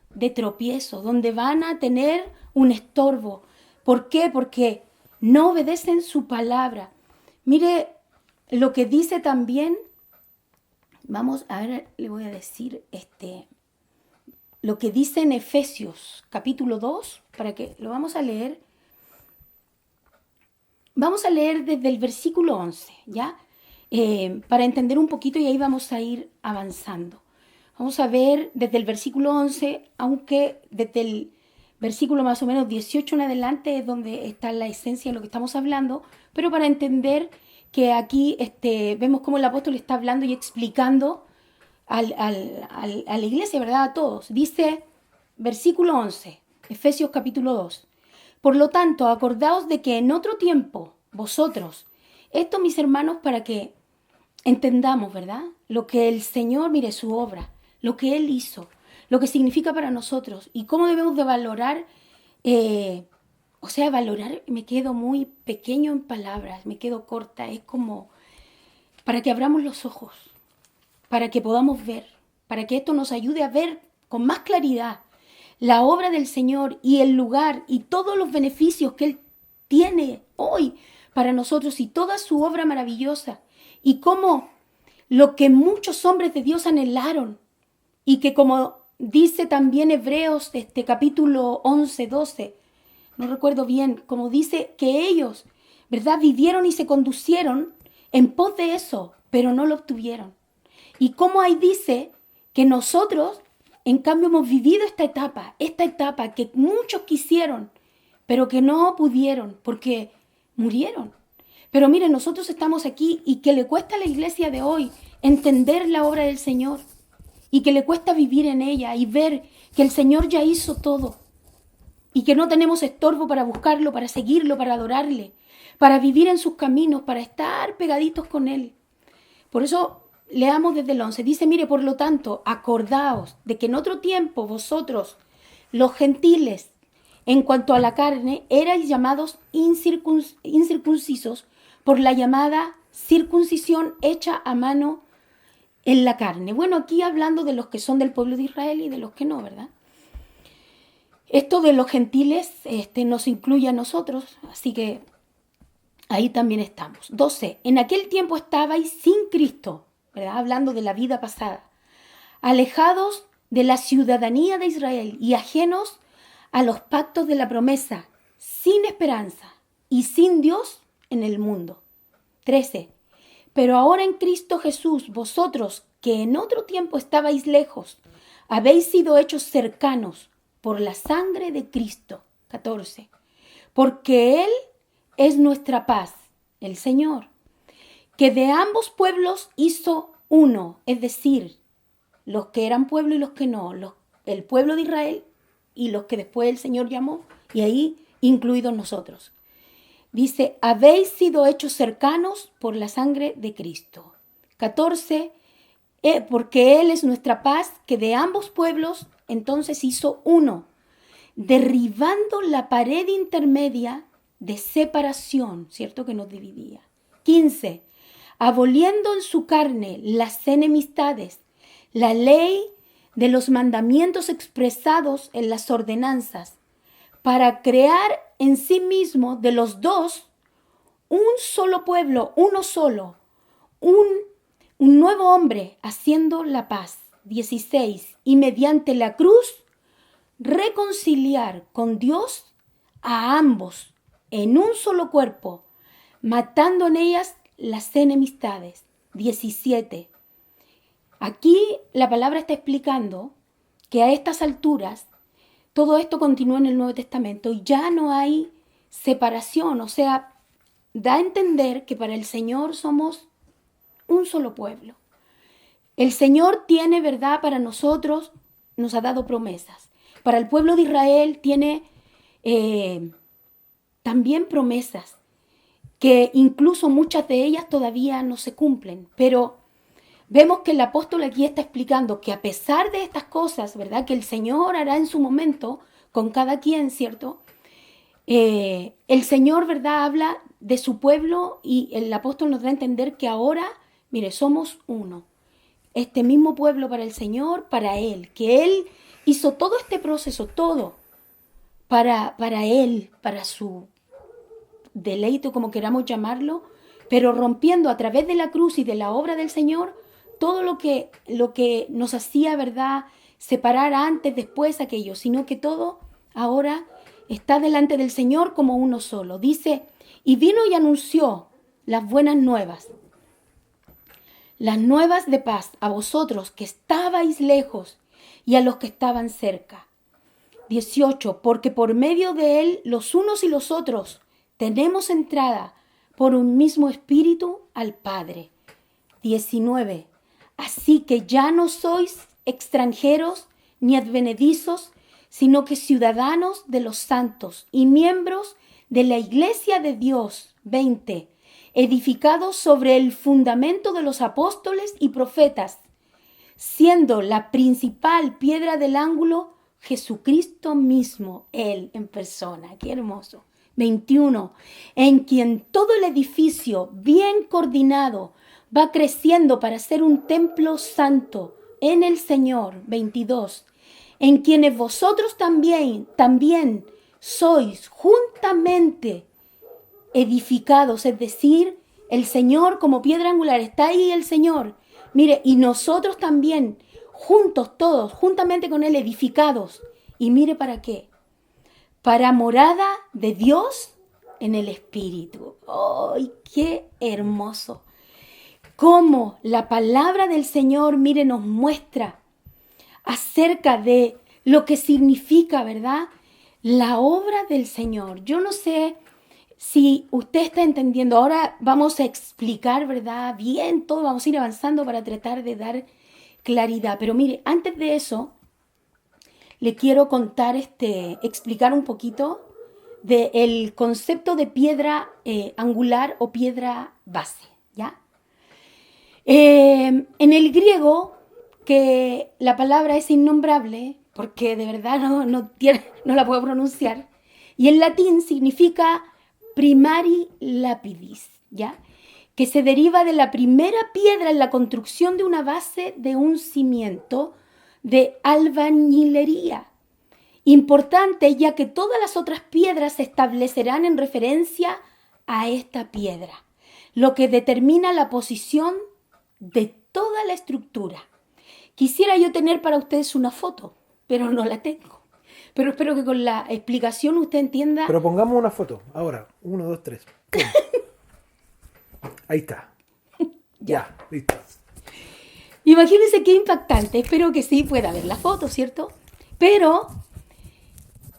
de tropiezo, donde van a tener un estorbo. ¿Por qué? Porque no obedecen su palabra. Mire lo que dice también, vamos a ver, le voy a decir lo que dice en Efesios capítulo 2, para que lo vamos a leer. Vamos a leer desde el versículo 11, ¿ya? Para entender un poquito y ahí vamos a ir avanzando. Vamos a ver desde el versículo 11, aunque desde el versículo más o menos 18 en adelante es donde está la esencia de lo que estamos hablando, pero para entender que aquí vemos cómo el apóstol está hablando y explicando a la iglesia, ¿verdad? A todos. Dice, versículo 11, Efesios capítulo 2. Por lo tanto, acordaos de que en otro tiempo, vosotros, esto mis hermanos, para que entendamos, ¿verdad? Lo que el Señor, mire, su obra, lo que Él hizo, lo que significa para nosotros y cómo debemos de valorar, valorar, me quedo muy pequeño en palabras, me quedo corta, es como para que abramos los ojos, para que podamos ver, para que esto nos ayude a ver con más claridad la obra del Señor y el lugar y todos los beneficios que Él tiene hoy para nosotros y toda su obra maravillosa y cómo lo que muchos hombres de Dios anhelaron y que como dice también Hebreos capítulo 11, 12, no recuerdo bien, como dice que ellos, ¿verdad? Vivieron y se conducieron en pos de eso, pero no lo obtuvieron. Y como ahí dice que nosotros, en cambio, hemos vivido esta etapa que muchos quisieron, pero que no pudieron porque murieron. Pero miren, nosotros estamos aquí y que le cuesta a la iglesia de hoy entender la obra del Señor y que le cuesta vivir en ella y ver que el Señor ya hizo todo y que no tenemos estorbo para buscarlo, para seguirlo, para adorarle, para vivir en sus caminos, para estar pegaditos con Él. Por eso leamos desde el 11. Dice, mire, por lo tanto, acordaos de que en otro tiempo vosotros, los gentiles, en cuanto a la carne, erais llamados incircuncisos por la llamada circuncisión hecha a mano en la carne. Bueno, aquí hablando de los que son del pueblo de Israel y de los que no, ¿verdad? Esto de los gentiles nos incluye a nosotros, así que ahí también estamos. 12. En aquel tiempo estabais sin Cristo, ¿verdad? Hablando de la vida pasada, alejados de la ciudadanía de Israel y ajenos a los pactos de la promesa, sin esperanza y sin Dios en el mundo. 13. Pero ahora en Cristo Jesús, vosotros que en otro tiempo estabais lejos, habéis sido hechos cercanos por la sangre de Cristo. 14. Porque Él es nuestra paz, el Señor, que de ambos pueblos hizo uno, es decir, los que eran pueblo y los que no, el pueblo de Israel y los que después el Señor llamó, y ahí incluidos nosotros. Dice, habéis sido hechos cercanos por la sangre de Cristo. 14, porque Él es nuestra paz, que de ambos pueblos entonces hizo uno, derribando la pared intermedia de separación, ¿cierto? Que nos dividía. 15, aboliendo en su carne las enemistades, la ley de los mandamientos expresados en las ordenanzas, para crear en sí mismo de los dos un solo pueblo, uno solo, un nuevo hombre, haciendo la paz. 16, y mediante la cruz reconciliar con Dios a ambos en un solo cuerpo, matando en ellas las enemistades. 17. Aquí la palabra está explicando que a estas alturas todo esto continúa en el Nuevo Testamento y ya no hay separación, o sea, da a entender que para el Señor somos un solo pueblo. El Señor tiene verdad para nosotros, nos ha dado promesas. Para el pueblo de Israel tiene también promesas, que incluso muchas de ellas todavía no se cumplen, pero vemos que el apóstol aquí está explicando que a pesar de estas cosas, ¿verdad? Que el Señor hará en su momento con cada quien, ¿cierto? El Señor, ¿verdad? Habla de su pueblo y el apóstol nos da a entender que ahora, mire, somos uno. Este mismo pueblo para el Señor, para Él, que Él hizo todo este proceso, todo, para Él, para su deleite, como queramos llamarlo, pero rompiendo a través de la cruz y de la obra del Señor todo lo que nos hacía, ¿verdad?, separar antes, después aquello, sino que todo ahora está delante del Señor como uno solo. Dice, y vino y anunció las buenas nuevas, las nuevas de paz a vosotros que estabais lejos y a los que estaban cerca. 18, porque por medio de él los unos y los otros tenemos entrada por un mismo espíritu al Padre. 19, así que ya no sois extranjeros ni advenedizos, sino que ciudadanos de los santos y miembros de la iglesia de Dios. 20, edificados sobre el fundamento de los apóstoles y profetas, siendo la principal piedra del ángulo Jesucristo mismo, Él en persona. ¡Qué hermoso! 21, en quien todo el edificio bien coordinado va creciendo para ser un templo santo en el Señor. 22, en quienes vosotros también sois juntamente edificados, es decir, el Señor como piedra angular, está ahí el Señor. Mire, y nosotros también, juntos todos, juntamente con Él, edificados. Y mire para qué. Para morada de Dios en el Espíritu. ¡Ay, qué hermoso! Cómo la palabra del Señor, mire, nos muestra acerca de lo que significa, ¿verdad? La obra del Señor. Yo no sé si usted está entendiendo. Ahora vamos a explicar, ¿verdad? Bien todo, vamos a ir avanzando para tratar de dar claridad. Pero mire, antes de eso, le quiero contar, explicar un poquito del concepto de piedra angular o piedra base, ¿ya? En el griego, que la palabra es innombrable, porque de verdad no la puedo pronunciar, y en latín significa primari lapidis, ¿ya? Que se deriva de la primera piedra en la construcción de una base de un cimiento de albañilería. Importante, ya que todas las otras piedras se establecerán en referencia a esta piedra, lo que determina la posición de toda la estructura. Quisiera yo tener para ustedes una foto, pero no la tengo. Pero espero que con la explicación usted entienda. Pero pongamos una foto. Ahora. 1, 2, 3. Ahí está. Ya, listo. Imagínense qué impactante. Espero que sí pueda ver la foto, ¿cierto? Pero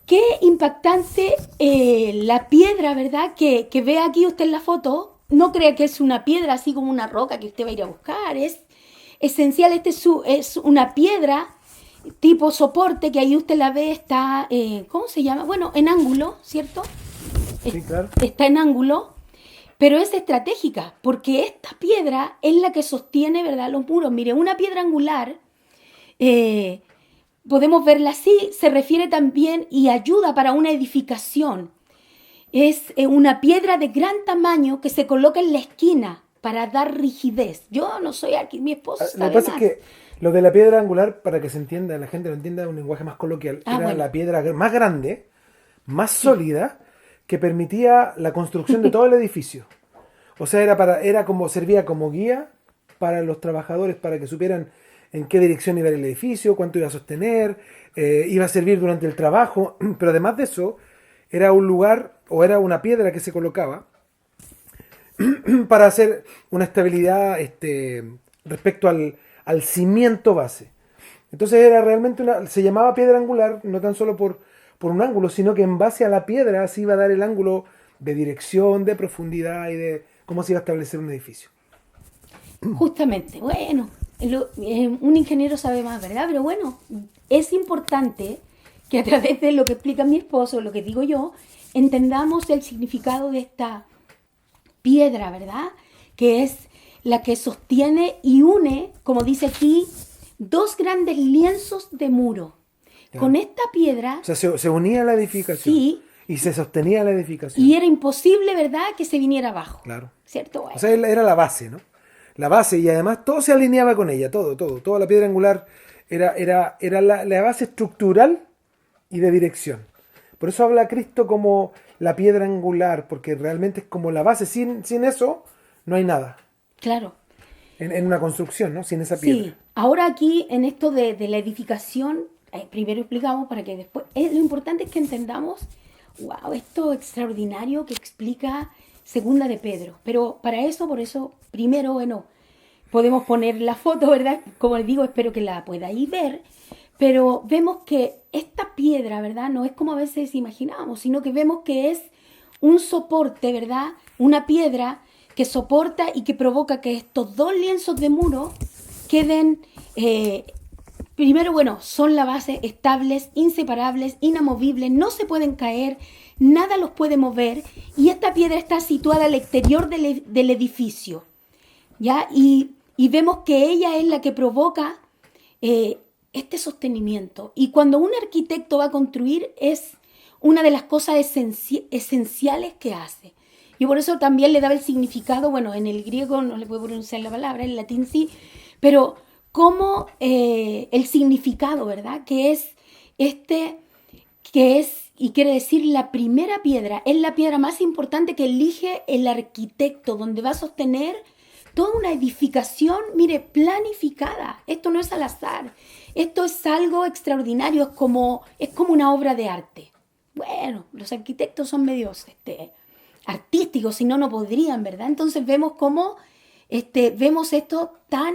qué impactante la piedra, ¿verdad? Que ve aquí usted en la foto. No crea que es una piedra así como una roca que usted va a ir a buscar. Es esencial. Es una piedra tipo soporte, que ahí usted la ve, está, ¿cómo se llama? Bueno, en ángulo, ¿cierto? Sí, claro. Está en ángulo, pero es estratégica, porque esta piedra es la que sostiene, ¿verdad?, los muros. Mire, una piedra angular, podemos verla así, se refiere también y ayuda para una edificación. Es una piedra de gran tamaño que se coloca en la esquina para dar rigidez. Yo no soy aquí, mi esposo Lo sabe que pasa más. es que lo de la piedra angular, para que se entienda, la gente lo entienda en un lenguaje más coloquial, era bueno. la piedra más grande, más sólida, que permitía la construcción de todo el edificio. O sea, servía como guía para los trabajadores, para que supieran en qué dirección iba el edificio, cuánto iba a sostener, iba a servir durante el trabajo, pero además de eso, era un lugar o era una piedra que se colocaba para hacer una estabilidad respecto al cimiento base. Entonces era realmente se llamaba piedra angular, no tan solo por un ángulo, sino que en base a la piedra se iba a dar el ángulo de dirección, de profundidad y de cómo se iba a establecer un edificio. Justamente, bueno, un ingeniero sabe más, ¿verdad? Pero bueno, es importante que a través de lo que explica mi esposo, lo que digo yo, entendamos el significado de esta piedra, ¿verdad? Que es la que sostiene y une, como dice aquí, dos grandes lienzos de muro. Ya. Con esta piedra... O sea, se unía a la edificación. Sí. Y se sostenía la edificación. Y era imposible, ¿verdad?, que se viniera abajo. Claro. ¿Cierto? Bueno. O sea, era la base, ¿no? La base, y además todo se alineaba con ella, todo. Toda la piedra angular era la base estructural y de dirección. Por eso habla Cristo como la piedra angular, porque realmente es como la base. Sin eso, no hay nada. Claro. En una construcción, ¿no? Sin esa piedra. Sí, ahora aquí en esto de la edificación, primero explicamos para que después, lo importante es que entendamos, wow, esto extraordinario que explica Segunda de Pedro. Pero para eso, por eso, primero, bueno, podemos poner la foto, ¿verdad? Como les digo, espero que la podáis ver. Pero vemos que esta piedra, ¿verdad? No es como a veces imaginamos, sino que vemos que es un soporte, ¿verdad? Una piedra que soporta y que provoca que estos dos lienzos de muro queden, primero, bueno, son la base, estables, inseparables, inamovibles, no se pueden caer, nada los puede mover, y esta piedra está situada al exterior del edificio, ¿ya? Y vemos que ella es la que provoca este sostenimiento. Y cuando un arquitecto va a construir, es una de las cosas esenciales que hace. Y por eso también le daba el significado, bueno, en el griego no le puedo pronunciar la palabra, en latín sí, pero como el significado, ¿verdad? Que es y quiere decir la primera piedra, es la piedra más importante que elige el arquitecto, donde va a sostener toda una edificación, mire, planificada. Esto no es al azar, esto es algo extraordinario, es como una obra de arte. Bueno, los arquitectos son medios artísticos, si no, no podrían, ¿verdad? Entonces vemos cómo vemos esto tan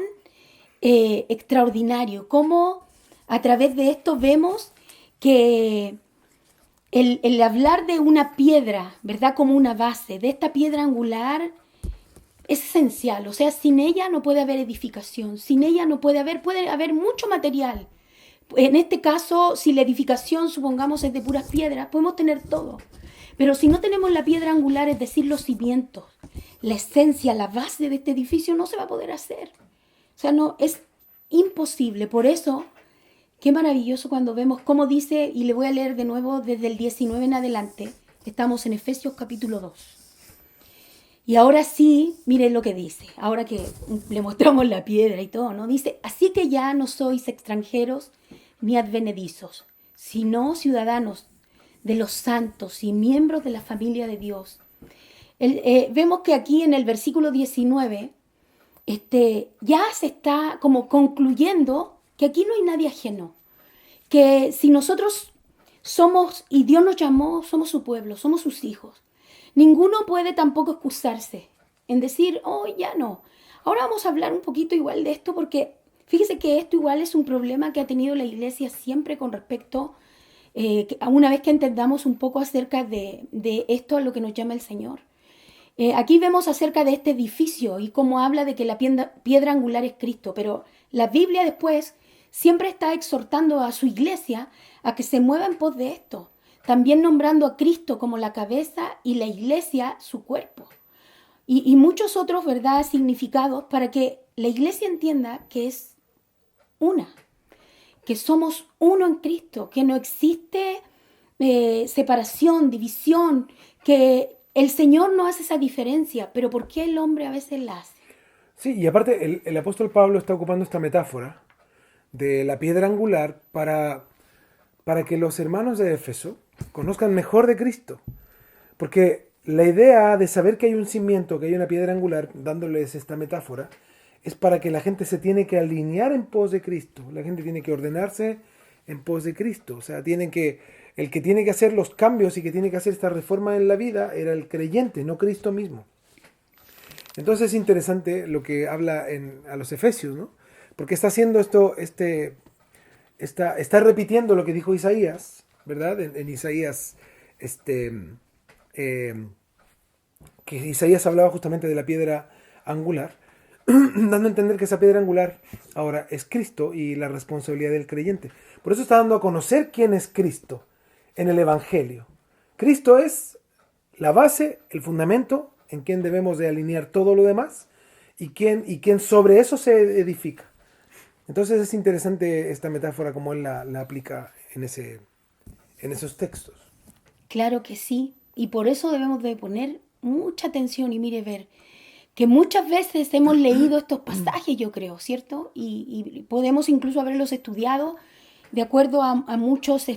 extraordinario, cómo a través de esto vemos que el hablar de una piedra, ¿verdad? Como una base, de esta piedra angular, es esencial. O sea, sin ella no puede haber edificación, sin ella no puede haber mucho material. En este caso, si la edificación, supongamos, es de puras piedras, podemos tener todo. Pero si no tenemos la piedra angular, es decir, los cimientos, la esencia, la base de este edificio, no se va a poder hacer. O sea, no, es imposible. Por eso, qué maravilloso cuando vemos cómo dice, y le voy a leer de nuevo desde el 19 en adelante, estamos en Efesios capítulo 2. Y ahora sí, miren lo que dice, ahora que le mostramos la piedra y todo, ¿no? Dice, así que ya no sois extranjeros ni advenedizos, sino ciudadanos de los santos y miembros de la familia de Dios. Vemos que aquí en el versículo 19, ya se está como concluyendo que aquí no hay nadie ajeno, que si nosotros somos, y Dios nos llamó, somos su pueblo, somos sus hijos, ninguno puede tampoco excusarse en decir, oh, ya no. Ahora vamos a hablar un poquito igual de esto, porque fíjese que esto igual es un problema que ha tenido la iglesia siempre con respecto, una vez que entendamos un poco acerca de esto a lo que nos llama el Señor. Aquí vemos acerca de este edificio y cómo habla de que la piedra angular es Cristo, pero la Biblia después siempre está exhortando a su iglesia a que se mueva en pos de esto, también nombrando a Cristo como la cabeza y la iglesia su cuerpo. Y muchos otros, ¿verdad?, significados para que la iglesia entienda que es una, que somos uno en Cristo, que no existe separación, división, que el Señor no hace esa diferencia, pero ¿por qué el hombre a veces la hace? Sí, y aparte el apóstol Pablo está ocupando esta metáfora de la piedra angular para que los hermanos de Éfeso conozcan mejor de Cristo. Porque la idea de saber que hay un cimiento, que hay una piedra angular, dándoles esta metáfora, es para que la gente se tiene que alinear en pos de Cristo. La gente tiene que ordenarse en pos de Cristo. O sea, el que tiene que hacer los cambios y que tiene que hacer esta reforma en la vida era el creyente, no Cristo mismo. Entonces es interesante lo que habla a los Efesios, ¿no? Porque está haciendo esto, está repitiendo lo que dijo Isaías, ¿verdad? En Isaías, que Isaías hablaba justamente de la piedra angular, dando a entender que esa piedra angular ahora es Cristo y la responsabilidad del creyente. Por eso está dando a conocer quién es Cristo en el Evangelio. Cristo es la base, el fundamento en quien debemos de alinear todo lo demás y quien sobre eso se edifica. Entonces es interesante esta metáfora como él la aplica en esos textos. Claro que sí, y por eso debemos de poner mucha atención y mire ver que muchas veces hemos leído estos pasajes, yo creo, ¿cierto? Y podemos incluso haberlos estudiado de acuerdo a muchos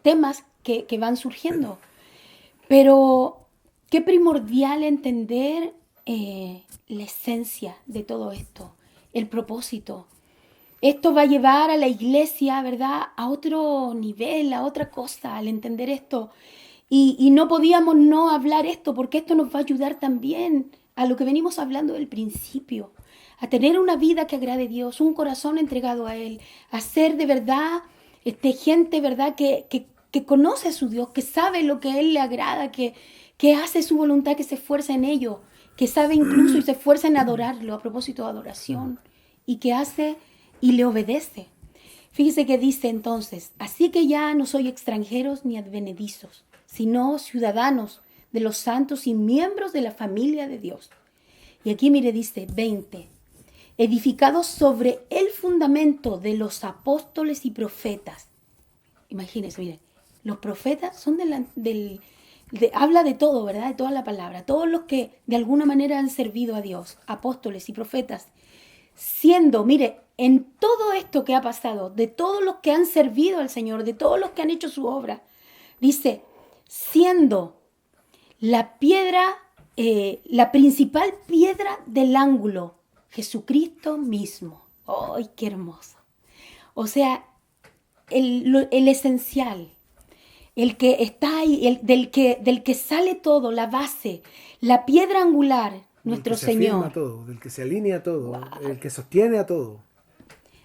temas que van surgiendo. Pero qué primordial entender la esencia de todo esto, el propósito. Esto va a llevar a la iglesia, ¿verdad?, a otro nivel, a otra cosa, al entender esto. Y no podíamos no hablar esto, porque esto nos va a ayudar también a lo que venimos hablando del principio, a tener una vida que agrade a Dios, un corazón entregado a Él, a ser de verdad gente, ¿verdad?, que conoce a su Dios, que sabe lo que a Él le agrada, que hace su voluntad, que se esfuerza en ello, que sabe incluso y se esfuerza en adorarlo, a propósito de adoración, y que hace y le obedece. Fíjese que dice entonces, así que ya no soy extranjeros ni advenedizos, sino ciudadanos de los santos y miembros de la familia de Dios. Y aquí mire, dice 20, edificados sobre el fundamento de los apóstoles y profetas. Imagínense, mire, los profetas son habla de todo, ¿verdad? De toda la palabra, todos los que de alguna manera han servido a Dios, apóstoles y profetas, siendo, mire, en todo esto que ha pasado, de todos los que han servido al Señor, de todos los que han hecho su obra, dice, siendo la piedra, la principal piedra del ángulo, Jesucristo mismo. ¡Ay, qué hermoso! O sea, el esencial, el que está ahí, del que sale todo, la base, la piedra angular, nuestro Señor. Del que se alinea todo, wow. El que sostiene a todo.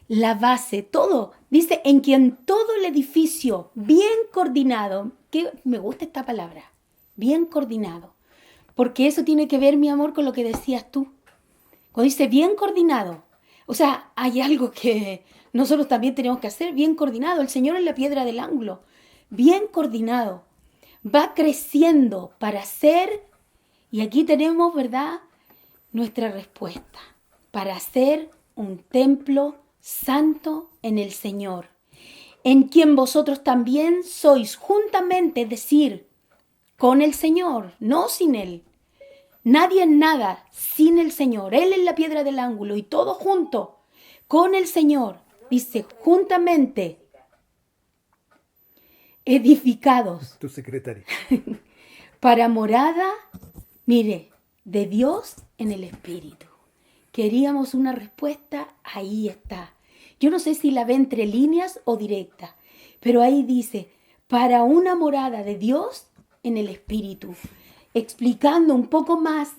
La base, todo. Dice, en quien todo el edificio bien coordinado, que me gusta esta palabra, bien coordinado, porque eso tiene que ver, mi amor, con lo que decías tú. Cuando dice bien coordinado, o sea, hay algo que nosotros también tenemos que hacer, bien coordinado. El Señor es la piedra del ángulo, bien coordinado. Va creciendo para ser, y aquí tenemos, ¿verdad?, nuestra respuesta, para ser un templo santo en el Señor, en quien vosotros también sois juntamente, es decir, con el Señor, no sin Él. Nadie es nada sin el Señor. Él es la piedra del ángulo y todo junto con el Señor, dice, juntamente edificados. Tu secretaria. Para morada, mire, de Dios en el Espíritu. Queríamos una respuesta, ahí está. Yo no sé si la ve entre líneas o directa, pero ahí dice, para una morada de Dios en el Espíritu. Explicando un poco más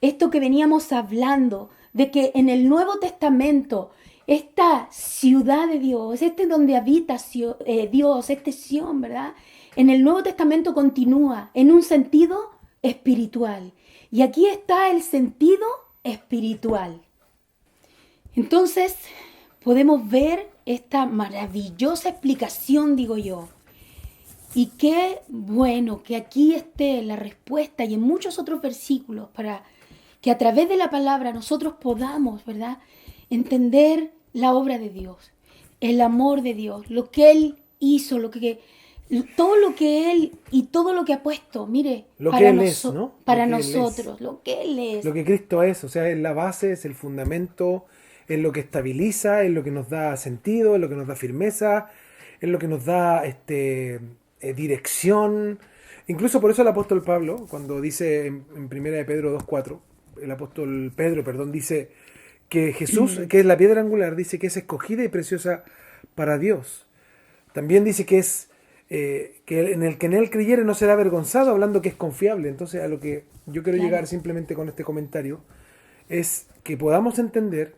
esto que veníamos hablando, de que en el Nuevo Testamento, esta ciudad de Dios, donde habita Dios, Sion, ¿verdad? En el Nuevo Testamento continúa en un sentido espiritual. Y aquí está el sentido espiritual. Entonces, podemos ver esta maravillosa explicación, digo yo. Y qué bueno que aquí esté la respuesta y en muchos otros versículos para que a través de la palabra nosotros podamos, ¿verdad?, entender la obra de Dios, el amor de Dios, lo que Él hizo, todo lo que Él y todo lo que ha puesto, mire, lo para, que él es, ¿no? Para nosotros, lo que Él es. Lo que Cristo es, o sea, es la base, es el fundamento, es lo que estabiliza, es lo que nos da sentido, es lo que nos da firmeza, es lo que nos da dirección. Incluso por eso el apóstol Pablo, cuando dice en 1 de Pedro 2:4, el apóstol Pedro, dice que Jesús, que es la piedra angular, dice que es escogida y preciosa para Dios. También dice que es que en él creyere no será avergonzado, hablando que es confiable. Entonces, a lo que yo quiero llegar simplemente con este comentario es que podamos entender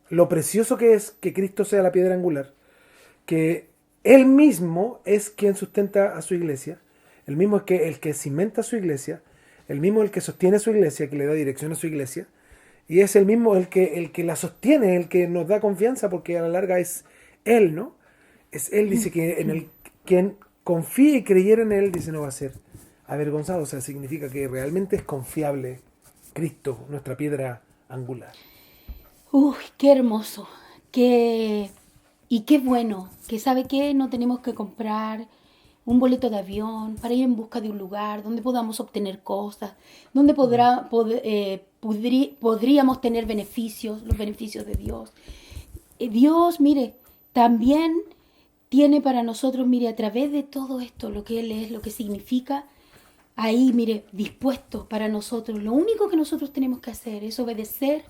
lo precioso que es que Cristo sea la piedra angular, que Él mismo es quien sustenta a su iglesia, el mismo es que el que cimenta su iglesia, el mismo el que sostiene su iglesia, que le da dirección a su iglesia, y es el mismo el que la sostiene, el que nos da confianza, porque a la larga es Él, ¿no? Es Él, dice que en el quien confíe y creyera en Él, dice, no va a ser avergonzado. O sea, significa que realmente es confiable Cristo, nuestra piedra angular. Uy, qué hermoso, y qué bueno, que sabe que no tenemos que comprar un boleto de avión para ir en busca de un lugar donde podamos obtener cosas, donde podríamos tener beneficios, los beneficios de Dios. Dios, mire, también tiene para nosotros, mire, a través de todo esto, lo que Él es, lo que significa, ahí, mire, dispuesto para nosotros. Lo único que nosotros tenemos que hacer es obedecer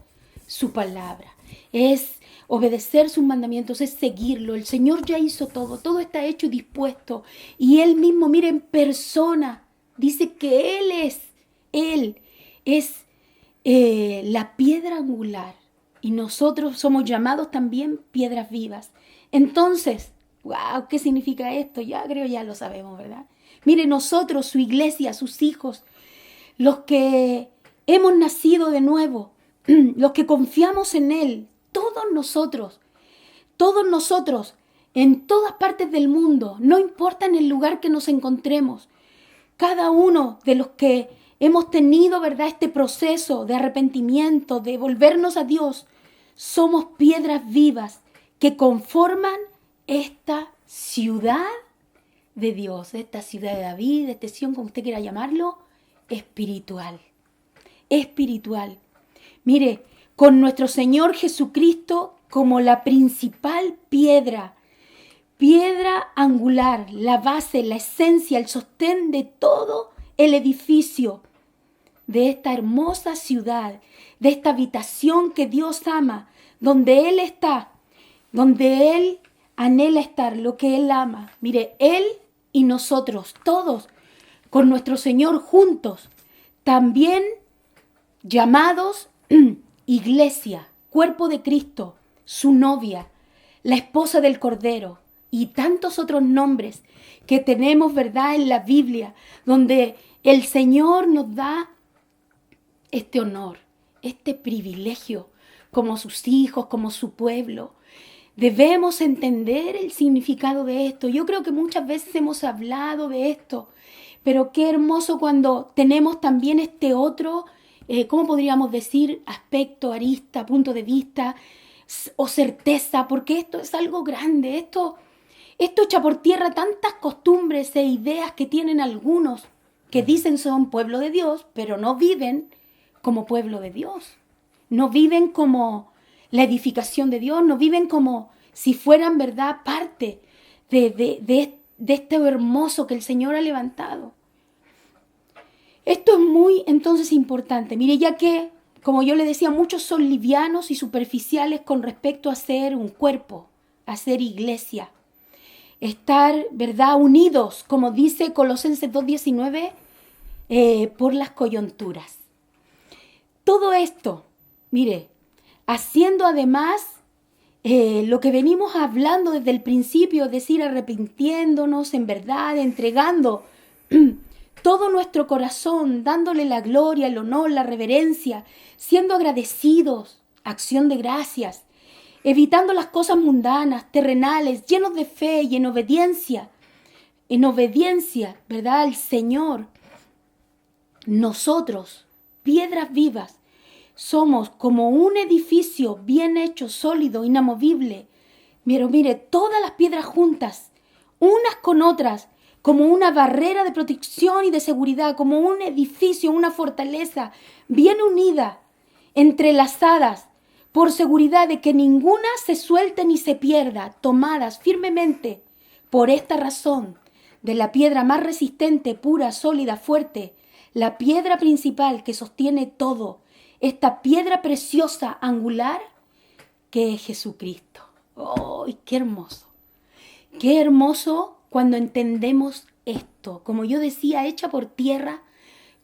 su palabra, es obedecer sus mandamientos, es seguirlo. El Señor ya hizo todo está hecho y dispuesto. Y Él mismo, mire, en persona, dice que Él es la piedra angular. Y nosotros somos llamados también piedras vivas. Entonces, wow, ¿qué significa esto? Ya lo sabemos, ¿verdad? Mire, nosotros, su iglesia, sus hijos, los que hemos nacido de nuevo, los que confiamos en Él, todos nosotros, en todas partes del mundo, no importa en el lugar que nos encontremos, cada uno de los que hemos tenido, ¿verdad?, este proceso de arrepentimiento, de volvernos a Dios, somos piedras vivas que conforman esta ciudad de Dios, esta ciudad de David, este Sión, como usted quiera llamarlo, espiritual. Mire, con nuestro Señor Jesucristo como la principal piedra angular, la base, la esencia, el sostén de todo el edificio de esta hermosa ciudad, de esta habitación que Dios ama, donde Él está, donde Él anhela estar, lo que Él ama. Mire, Él y nosotros, todos, con nuestro Señor juntos, también llamados iglesia, cuerpo de Cristo, su novia, la esposa del Cordero y tantos otros nombres que tenemos, ¿verdad?, en la Biblia, donde el Señor nos da este honor, este privilegio como sus hijos, como su pueblo. Debemos entender el significado de esto. Yo creo que muchas veces hemos hablado de esto, pero qué hermoso cuando tenemos también este otro, ¿cómo podríamos decir? Aspecto, arista, punto de vista o certeza, porque esto es algo grande. Esto echa por tierra tantas costumbres e ideas que tienen algunos que dicen son pueblo de Dios, pero no viven como pueblo de Dios. No viven como la edificación de Dios, no viven como si fueran, ¿verdad?, parte de esto hermoso que el Señor ha levantado. Esto es muy, entonces, importante. Mire, ya que, como yo le decía, muchos son livianos y superficiales con respecto a ser un cuerpo, a ser iglesia. Estar, ¿verdad?, unidos, como dice Colosenses 2:19, por las coyunturas. Todo esto, mire, haciendo además lo que venimos hablando desde el principio, es decir, arrepintiéndonos en verdad, entregando todo nuestro corazón, dándole la gloria, el honor, la reverencia, siendo agradecidos, acción de gracias, evitando las cosas mundanas, terrenales, llenos de fe y en obediencia, ¿verdad?, al Señor. Nosotros, piedras vivas, somos como un edificio bien hecho, sólido, inamovible. Mire, todas las piedras juntas, unas con otras, como una barrera de protección y de seguridad, como un edificio, una fortaleza bien unida, entrelazadas, por seguridad de que ninguna se suelte ni se pierda, tomadas firmemente por esta razón de la piedra más resistente, pura, sólida, fuerte, la piedra principal que sostiene todo, esta piedra preciosa, angular, que es Jesucristo. ¡Oh, qué hermoso! ¡Qué hermoso cuando entendemos esto! Como yo decía, echa por tierra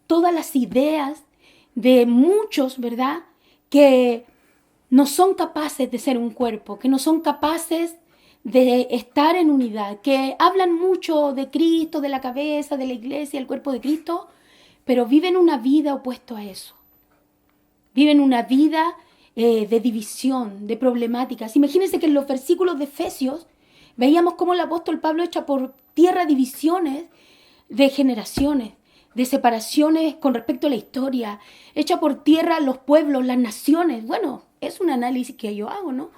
todas las ideas de muchos, ¿verdad?, que no son capaces de ser un cuerpo, que no son capaces de estar en unidad, que hablan mucho de Cristo, de la cabeza, de la iglesia, el cuerpo de Cristo, pero viven una vida opuesta a eso. Viven una vida de división, de problemáticas. Imagínense que en los versículos de Efesios veíamos cómo el apóstol Pablo echa por tierra divisiones de generaciones, de separaciones con respecto a la historia, echa por tierra los pueblos, las naciones. Bueno, es un análisis que yo hago, ¿no?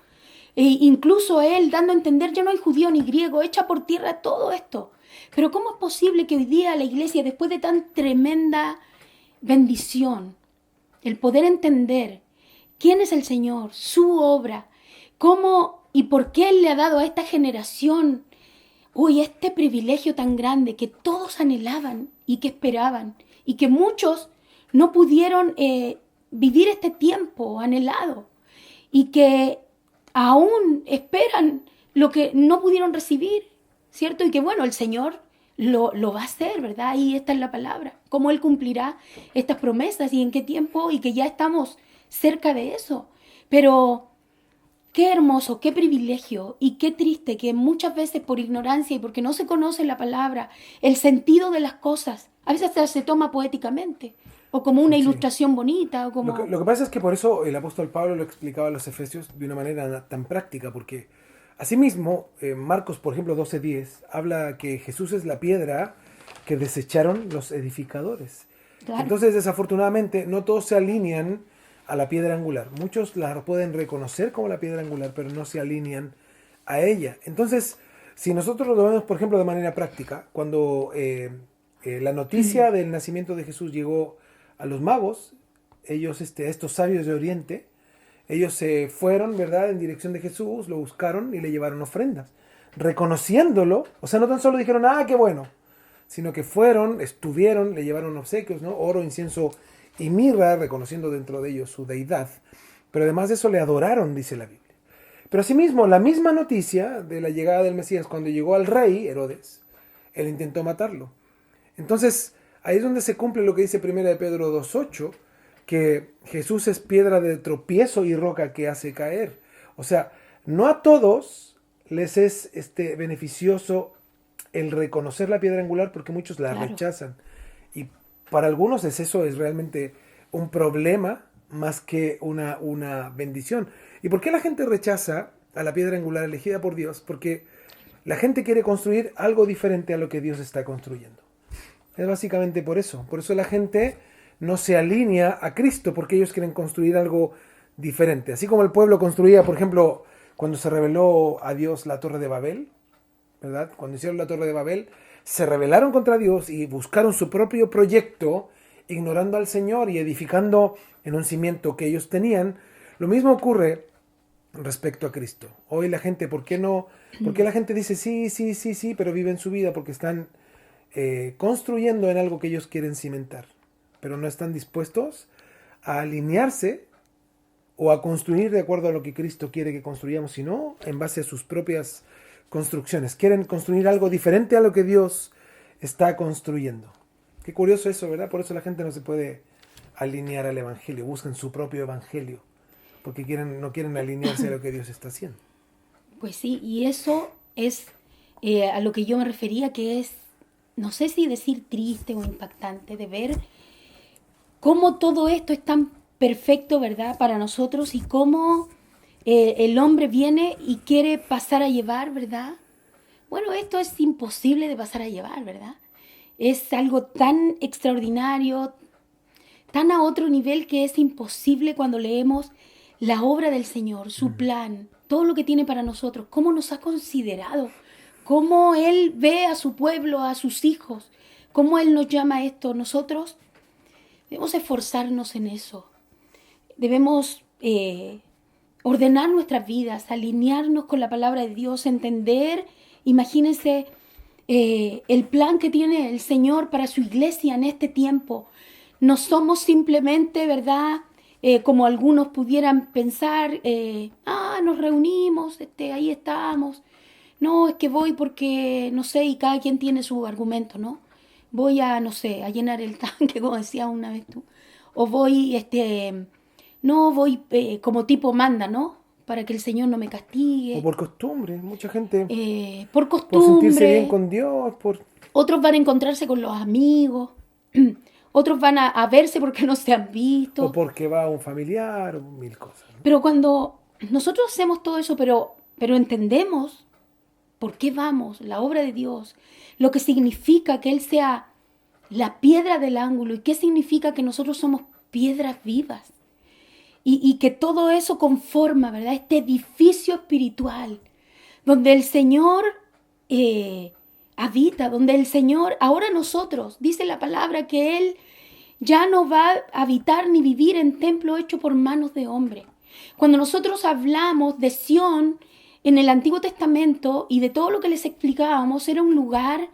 E incluso él dando a entender, ya no hay judío ni griego, echa por tierra todo esto. Pero ¿cómo es posible que hoy día la iglesia, después de tan tremenda bendición, el poder entender quién es el Señor, su obra, cómo y por qué Él le ha dado a esta generación este privilegio tan grande que todos anhelaban y que esperaban y que muchos no pudieron vivir este tiempo anhelado? y que aún esperan lo que no pudieron recibir, ¿cierto? Y que bueno, el Señor lo va a hacer, ¿verdad? Y esta es la palabra, cómo Él cumplirá estas promesas y en qué tiempo, y que ya estamos cerca de eso. Pero qué hermoso, qué privilegio y qué triste que muchas veces por ignorancia y porque no se conoce la palabra, el sentido de las cosas, a veces hasta se toma poéticamente o como una Sí. ilustración bonita o como... Lo que pasa es que por eso el apóstol Pablo lo explicaba a los efesios de una manera tan práctica, porque asimismo, Marcos, por ejemplo, 12:10, habla que Jesús es la piedra que desecharon los edificadores. Claro. Entonces, desafortunadamente, no todos se alinean a la piedra angular. Muchos la pueden reconocer como la piedra angular, pero no se alinean a ella. Entonces, si nosotros lo vemos, por ejemplo, de manera práctica, cuando la noticia del nacimiento de Jesús llegó a los magos, ellos, estos sabios de Oriente, ellos se fueron, ¿verdad?, en dirección de Jesús, lo buscaron y le llevaron ofrendas, reconociéndolo. O sea, no tan solo dijeron, ah, qué bueno, sino que fueron, estuvieron, le llevaron obsequios, ¿no? Oro, incienso y mirra, reconociendo dentro de ellos su deidad. Pero además de eso le adoraron, dice la Biblia. Pero asimismo, la misma noticia de la llegada del Mesías, cuando llegó al rey Herodes, él intentó matarlo. Entonces, ahí es donde se cumple lo que dice 1 de Pedro 2:8, que Jesús es piedra de tropiezo y roca que hace caer. O sea, no a todos les es beneficioso el reconocer la piedra angular, porque muchos la Claro. rechazan. Y para algunos eso es realmente un problema más que una bendición. ¿Y por qué la gente rechaza a la piedra angular elegida por Dios? Porque la gente quiere construir algo diferente a lo que Dios está construyendo. Es básicamente por eso. Por eso la gente no se alinea a Cristo, porque ellos quieren construir algo diferente. Así como el pueblo construía, por ejemplo, cuando se reveló a Dios la Torre de Babel, ¿verdad? Cuando hicieron la Torre de Babel, se rebelaron contra Dios y buscaron su propio proyecto, ignorando al Señor y edificando en un cimiento que ellos tenían. Lo mismo ocurre respecto a Cristo. Hoy la gente, ¿por qué la gente dice sí, pero viven su vida? Porque están construyendo en algo que ellos quieren cimentar, pero no están dispuestos a alinearse o a construir de acuerdo a lo que Cristo quiere que construyamos, sino en base a sus propias construcciones. Quieren construir algo diferente a lo que Dios está construyendo. Qué curioso eso, ¿verdad? Por eso la gente no se puede alinear al Evangelio, buscan su propio Evangelio, porque no quieren alinearse a lo que Dios está haciendo. Pues sí, y eso es a lo que yo me refería, que es, no sé si decir triste o impactante, de ver cómo todo esto es tan perfecto, ¿verdad?, para nosotros, y cómo el hombre viene y quiere pasar a llevar, ¿verdad? Bueno, esto es imposible de pasar a llevar, ¿verdad? Es algo tan extraordinario, tan a otro nivel, que es imposible cuando leemos la obra del Señor, su plan, todo lo que tiene para nosotros, cómo nos ha considerado, cómo Él ve a su pueblo, a sus hijos, cómo Él nos llama a esto. Nosotros debemos esforzarnos en eso. Debemos ordenar nuestras vidas, alinearnos con la palabra de Dios, entender, imagínense, el plan que tiene el Señor para su iglesia en este tiempo. No somos simplemente, ¿verdad?, como algunos pudieran pensar, nos reunimos, ahí estamos. No, es que voy porque, no sé, y cada quien tiene su argumento, ¿no? Voy a, no sé, a llenar el tanque, como decías una vez tú. O voy, no, voy como tipo manda, ¿no? Para que el Señor no me castigue. O por costumbre, mucha gente, Por por sentirse bien costumbre. con Dios, Otros van a encontrarse con los amigos. Otros van a verse porque no se han visto. o porque va un familiar, o mil cosas, ¿no? Pero cuando nosotros hacemos todo eso, pero entendemos por qué vamos, la obra de Dios, lo que significa que Él sea la piedra del ángulo y qué significa que nosotros somos piedras vivas. Y que todo eso conforma, ¿verdad?, este edificio espiritual donde el Señor habita, donde el Señor, ahora nosotros, dice la palabra que Él ya no va a habitar ni vivir en templo hecho por manos de hombre. Cuando nosotros hablamos de Sión en el Antiguo Testamento y de todo lo que les explicábamos, era un lugar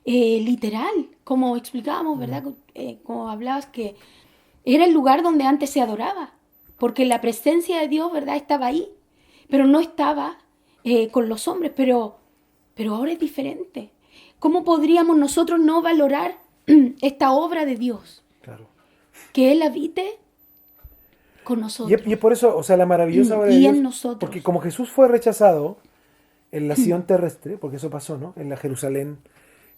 literal, como explicábamos, ¿verdad? Como hablabas, que era el lugar donde antes se adoraba. porque la presencia de Dios, ¿verdad?, estaba ahí, pero no estaba con los hombres, pero ahora es diferente. ¿Cómo podríamos nosotros no valorar esta obra de Dios? Claro. Que Él habite con nosotros. Y por eso, o sea, la maravillosa obra de Y Dios, en nosotros. porque como Jesús fue rechazado en la Sion terrestre, porque eso pasó, ¿no? En la Jerusalén,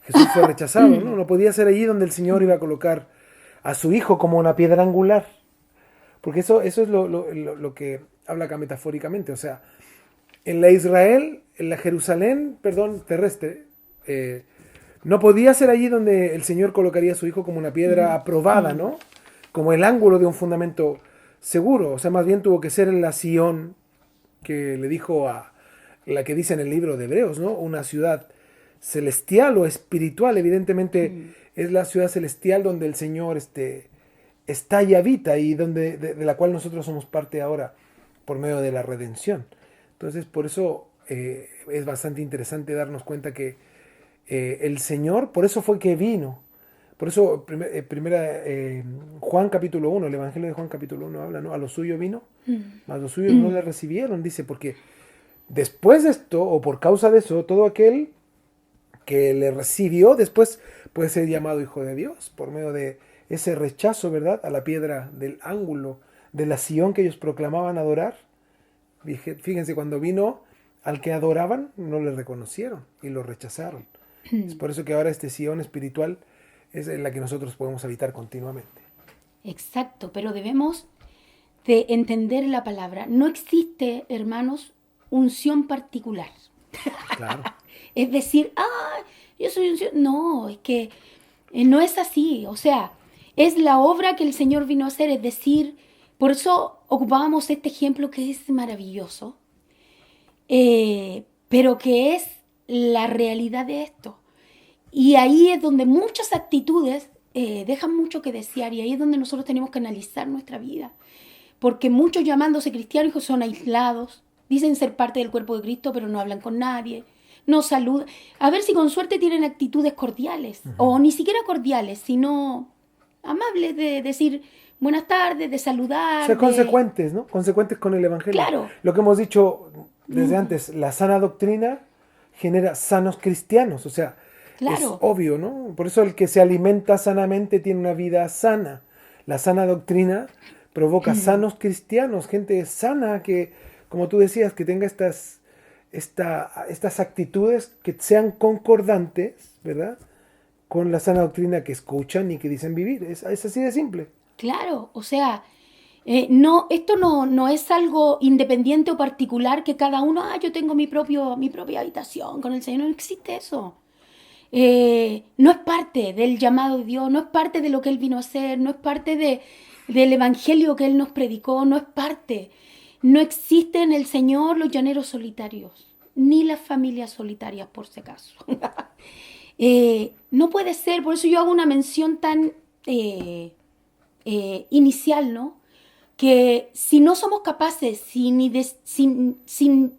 Jesús fue rechazado, ¿no? No podía ser allí donde el Señor iba a colocar a su Hijo como una piedra angular. Porque eso es lo que habla acá metafóricamente. O sea, en la Israel, en la Jerusalén, terrestre, no podía ser allí donde el Señor colocaría a su Hijo como una piedra aprobada, ¿no? Como el ángulo de un fundamento seguro. O sea, más bien tuvo que ser en la Sion, que le dijo a la que dice en el libro de Hebreos, ¿no? Una ciudad celestial o espiritual. Evidentemente es la ciudad celestial donde el Señor está y habita, y de la cual nosotros somos parte ahora por medio de la redención. Entonces, por eso es bastante interesante darnos cuenta que el Señor, por eso fue que vino. Por eso, Juan capítulo 1, el Evangelio de Juan capítulo 1 habla, ¿no? A los suyos vino, mas los suyos no le recibieron, dice, porque después de esto, o por causa de eso, todo aquel que le recibió después puede ser llamado hijo de Dios, por medio de ese rechazo, ¿verdad?, a la piedra del ángulo, de la Sion que ellos proclamaban adorar. Fíjense, cuando vino al que adoraban, no le reconocieron y lo rechazaron. Es por eso que ahora este Sion espiritual es en la que nosotros podemos habitar continuamente. Exacto, pero debemos de entender la palabra. No existe, hermanos, unción particular. Claro. Es decir, yo soy unción. No, es que no es así. O sea, es la obra que el Señor vino a hacer. Es decir, por eso ocupábamos este ejemplo que es maravilloso, pero que es la realidad de esto. Y ahí es donde muchas actitudes dejan mucho que desear, y ahí es donde nosotros tenemos que analizar nuestra vida. Porque muchos, llamándose cristianos, son aislados, dicen ser parte del cuerpo de Cristo, pero no hablan con nadie, no saludan. A ver si con suerte tienen actitudes cordiales, o ni siquiera cordiales, sino amables, de decir buenas tardes, de saludar. O sea, consecuentes, ¿no? Consecuentes con el Evangelio. Claro. Lo que hemos dicho desde antes, la sana doctrina genera sanos cristianos, o sea, claro, es obvio, ¿no? Por eso el que se alimenta sanamente tiene una vida sana. La sana doctrina provoca sanos cristianos, gente sana que, como tú decías, que tenga estas actitudes que sean concordantes, ¿verdad?, con la sana doctrina que escuchan y que dicen vivir. Es así de simple. Claro, o sea, esto no es algo independiente o particular que cada uno, yo tengo mi propia habitación con el Señor. No existe eso. No es parte del llamado de Dios, no es parte de lo que Él vino a hacer, no es parte del evangelio que Él nos predicó, no es parte. No existe en el Señor los llaneros solitarios, ni las familias solitarias, por si acaso. No puede ser, por eso yo hago una mención tan inicial, ¿no? Que si no somos capaces, sin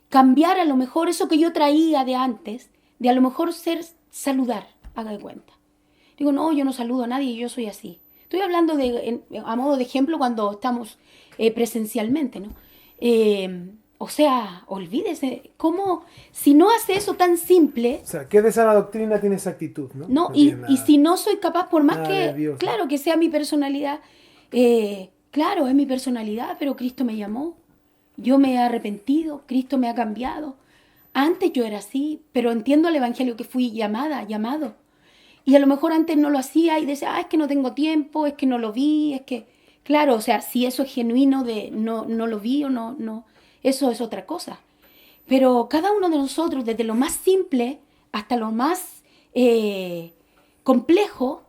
cambiar a lo mejor eso que yo traía de antes, de a lo mejor saludar, haga de cuenta. Digo, no, yo no saludo a nadie, yo soy así. Estoy hablando a modo de ejemplo cuando estamos presencialmente, ¿no? O sea, olvídese, ¿cómo? Si no hace eso tan simple... O sea, ¿qué de sana doctrina tiene esa actitud, no? No, y si no soy capaz, por más que, Dios, claro, ¿no?, que sea mi personalidad, claro, es mi personalidad, pero Cristo me llamó, yo me he arrepentido, Cristo me ha cambiado. Antes yo era así, pero entiendo el evangelio que fui llamado. Y a lo mejor antes no lo hacía y decía, es que no tengo tiempo, es que no lo vi, es que... Claro, o sea, si eso es genuino de no lo vi o no, eso es otra cosa. Pero cada uno de nosotros, desde lo más simple hasta lo más complejo,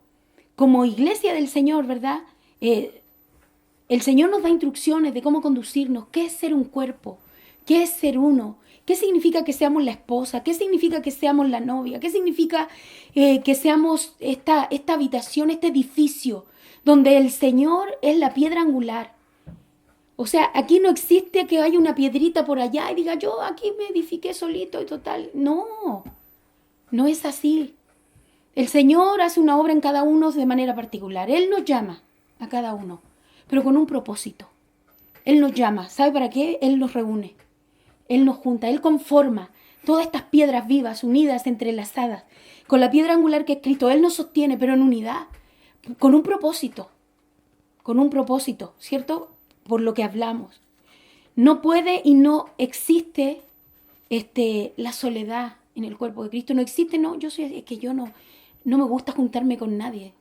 como iglesia del Señor, ¿verdad? El Señor nos da instrucciones de cómo conducirnos, qué es ser un cuerpo, qué es ser uno, qué significa que seamos la esposa, qué significa que seamos la novia, qué significa que seamos esta habitación, este edificio, donde el Señor es la piedra angular. O sea, aquí no existe que haya una piedrita por allá y diga, yo aquí me edifiqué solito y total. No es así. El Señor hace una obra en cada uno de manera particular. Él nos llama a cada uno, pero con un propósito. Él nos llama. ¿Sabe para qué? Él nos reúne. Él nos junta. Él conforma todas estas piedras vivas, unidas, entrelazadas, con la piedra angular que es Cristo. Él nos sostiene, pero en unidad, con un propósito, ¿cierto? Por lo que hablamos. No puede y no existe la soledad en el cuerpo de Cristo. No existe, no, no me gusta juntarme con nadie.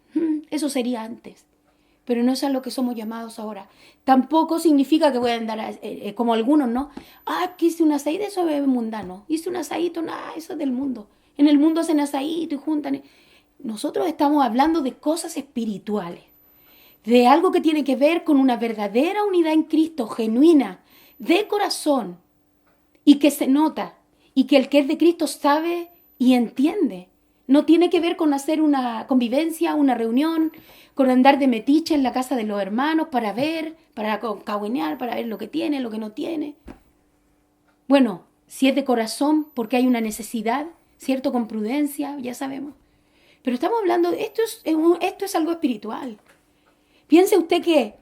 Eso sería antes. Pero no es a lo que somos llamados ahora. Tampoco significa que voy a andar como algunos, ¿no? Que hice un asadito, eso es mundano. Hice un asadito, nada, eso es del mundo. En el mundo hacen asadito y juntan. Nosotros estamos hablando de cosas espirituales. De algo que tiene que ver con una verdadera unidad en Cristo, genuina, de corazón, y que se nota, y que el que es de Cristo sabe y entiende. No tiene que ver con hacer una convivencia, una reunión, con andar de metiche en la casa de los hermanos para ver, para cagüenear, para ver lo que tiene, lo que no tiene. Bueno, si es de corazón, porque hay una necesidad, ¿cierto? Con prudencia, ya sabemos. Pero estamos hablando, esto es algo espiritual. Piense usted que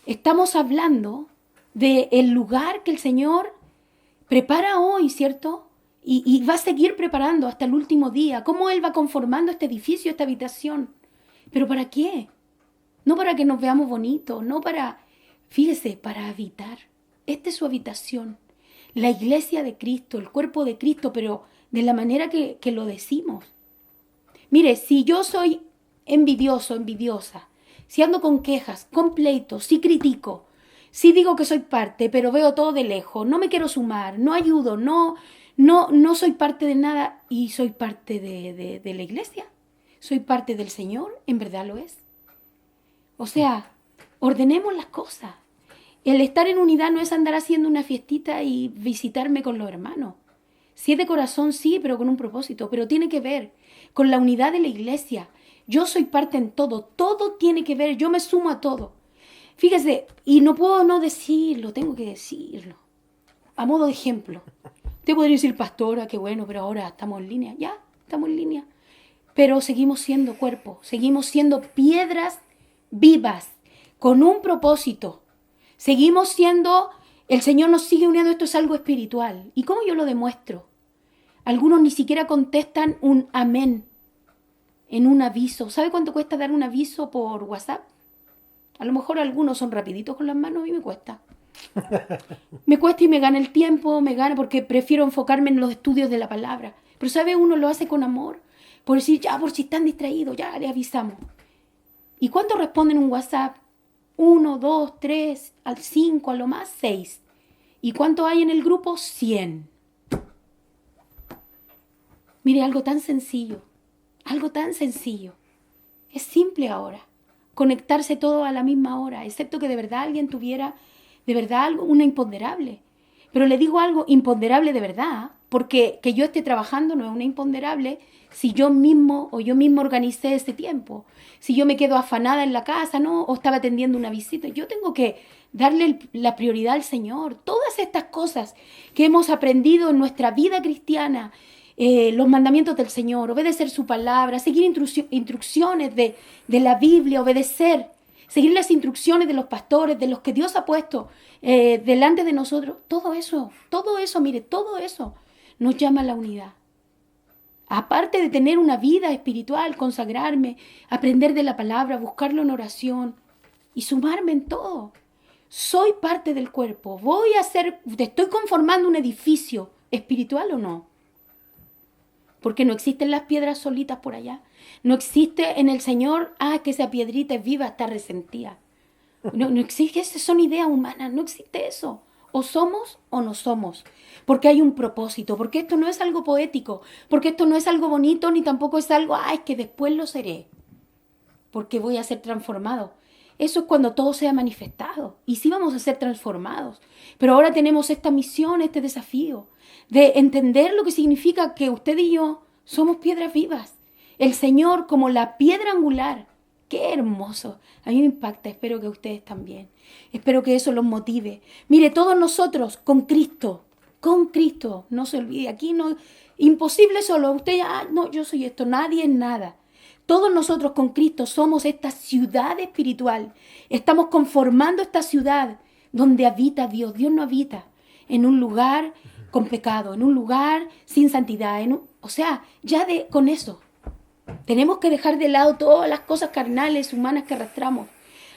estamos hablando del lugar que el Señor prepara hoy, ¿cierto? Y va a seguir preparando hasta el último día. Cómo Él va conformando este edificio, esta habitación. ¿Pero para qué? No para que nos veamos bonitos, no para, fíjese, para habitar. Esta es su habitación. La iglesia de Cristo, el cuerpo de Cristo, pero de la manera que lo decimos. Mire, si yo soy envidioso, envidiosa, si ando con quejas, con pleitos, si critico, si digo que soy parte, pero veo todo de lejos, no me quiero sumar, no ayudo, no soy parte de nada y soy parte de la iglesia, soy parte del Señor, en verdad lo es. O sea, ordenemos las cosas. El estar en unidad no es andar haciendo una fiestita y visitarme con los hermanos. Si es de corazón, sí, pero con un propósito, pero tiene que ver con la unidad de la iglesia. Yo soy parte en todo tiene que ver, yo me sumo a todo. Fíjese, y no puedo no decirlo, tengo que decirlo. A modo de ejemplo. Usted podría decir, pastora, qué bueno, pero ahora estamos en línea. Ya, estamos en línea. Pero seguimos siendo cuerpo, seguimos siendo piedras vivas, con un propósito. Seguimos siendo, el Señor nos sigue uniendo, esto es algo espiritual. ¿Y cómo yo lo demuestro? Algunos ni siquiera contestan un amén en un aviso. ¿Sabe cuánto cuesta dar un aviso por WhatsApp? A lo mejor algunos son rapiditos con las manos y me cuesta. Me cuesta y me gana el tiempo, porque prefiero enfocarme en los estudios de la palabra. Pero ¿sabe? Uno lo hace con amor. Por decir, ya, por si están distraídos, ya le avisamos. ¿Y cuánto responden un WhatsApp? 1, 2, 3, al 5, a lo más 6. ¿Y cuánto hay en el grupo? 100. Mire, algo tan sencillo. Algo tan sencillo. Es simple ahora. Conectarse todo a la misma hora, excepto que de verdad alguien tuviera, de verdad algo, una imponderable. Pero le digo algo imponderable de verdad, porque que yo esté trabajando no es una imponderable si yo mismo organicé ese tiempo. Si yo me quedo afanada en la casa, ¿no? O estaba atendiendo una visita. Yo tengo que darle la prioridad al Señor. Todas estas cosas que hemos aprendido en nuestra vida cristiana, los mandamientos del Señor, obedecer su palabra, seguir instrucciones de la Biblia, obedecer, seguir las instrucciones de los pastores, de los que Dios ha puesto delante de nosotros. Todo eso, mire, todo eso nos llama a la unidad. Aparte de tener una vida espiritual, consagrarme, aprender de la palabra, buscarlo en oración y sumarme en todo. Soy parte del cuerpo. ¿Estoy conformando un edificio espiritual o no? Porque no existen las piedras solitas por allá. No existe en el Señor, que esa piedrita es viva, está resentida. No existe, esas son ideas humanas, no existe eso. O somos o no somos. Porque hay un propósito, porque esto no es algo poético, porque esto no es algo bonito, ni tampoco es algo, es que después lo seré, porque voy a ser transformado. Eso es cuando todo sea manifestado. Y sí vamos a ser transformados. Pero ahora tenemos esta misión, este desafío, de entender lo que significa que usted y yo somos piedras vivas. El Señor como la piedra angular. ¡Qué hermoso! A mí me impacta, espero que a ustedes también. Espero que eso los motive. Mire, todos nosotros con Cristo, no se olvide, aquí no, imposible solo, usted ya, no, yo soy esto, nadie es nada. Todos nosotros con Cristo somos esta ciudad espiritual. Estamos conformando esta ciudad donde habita Dios. Dios no habita en un lugar con pecado, en un lugar sin santidad. Con eso. Tenemos que dejar de lado todas las cosas carnales, humanas que arrastramos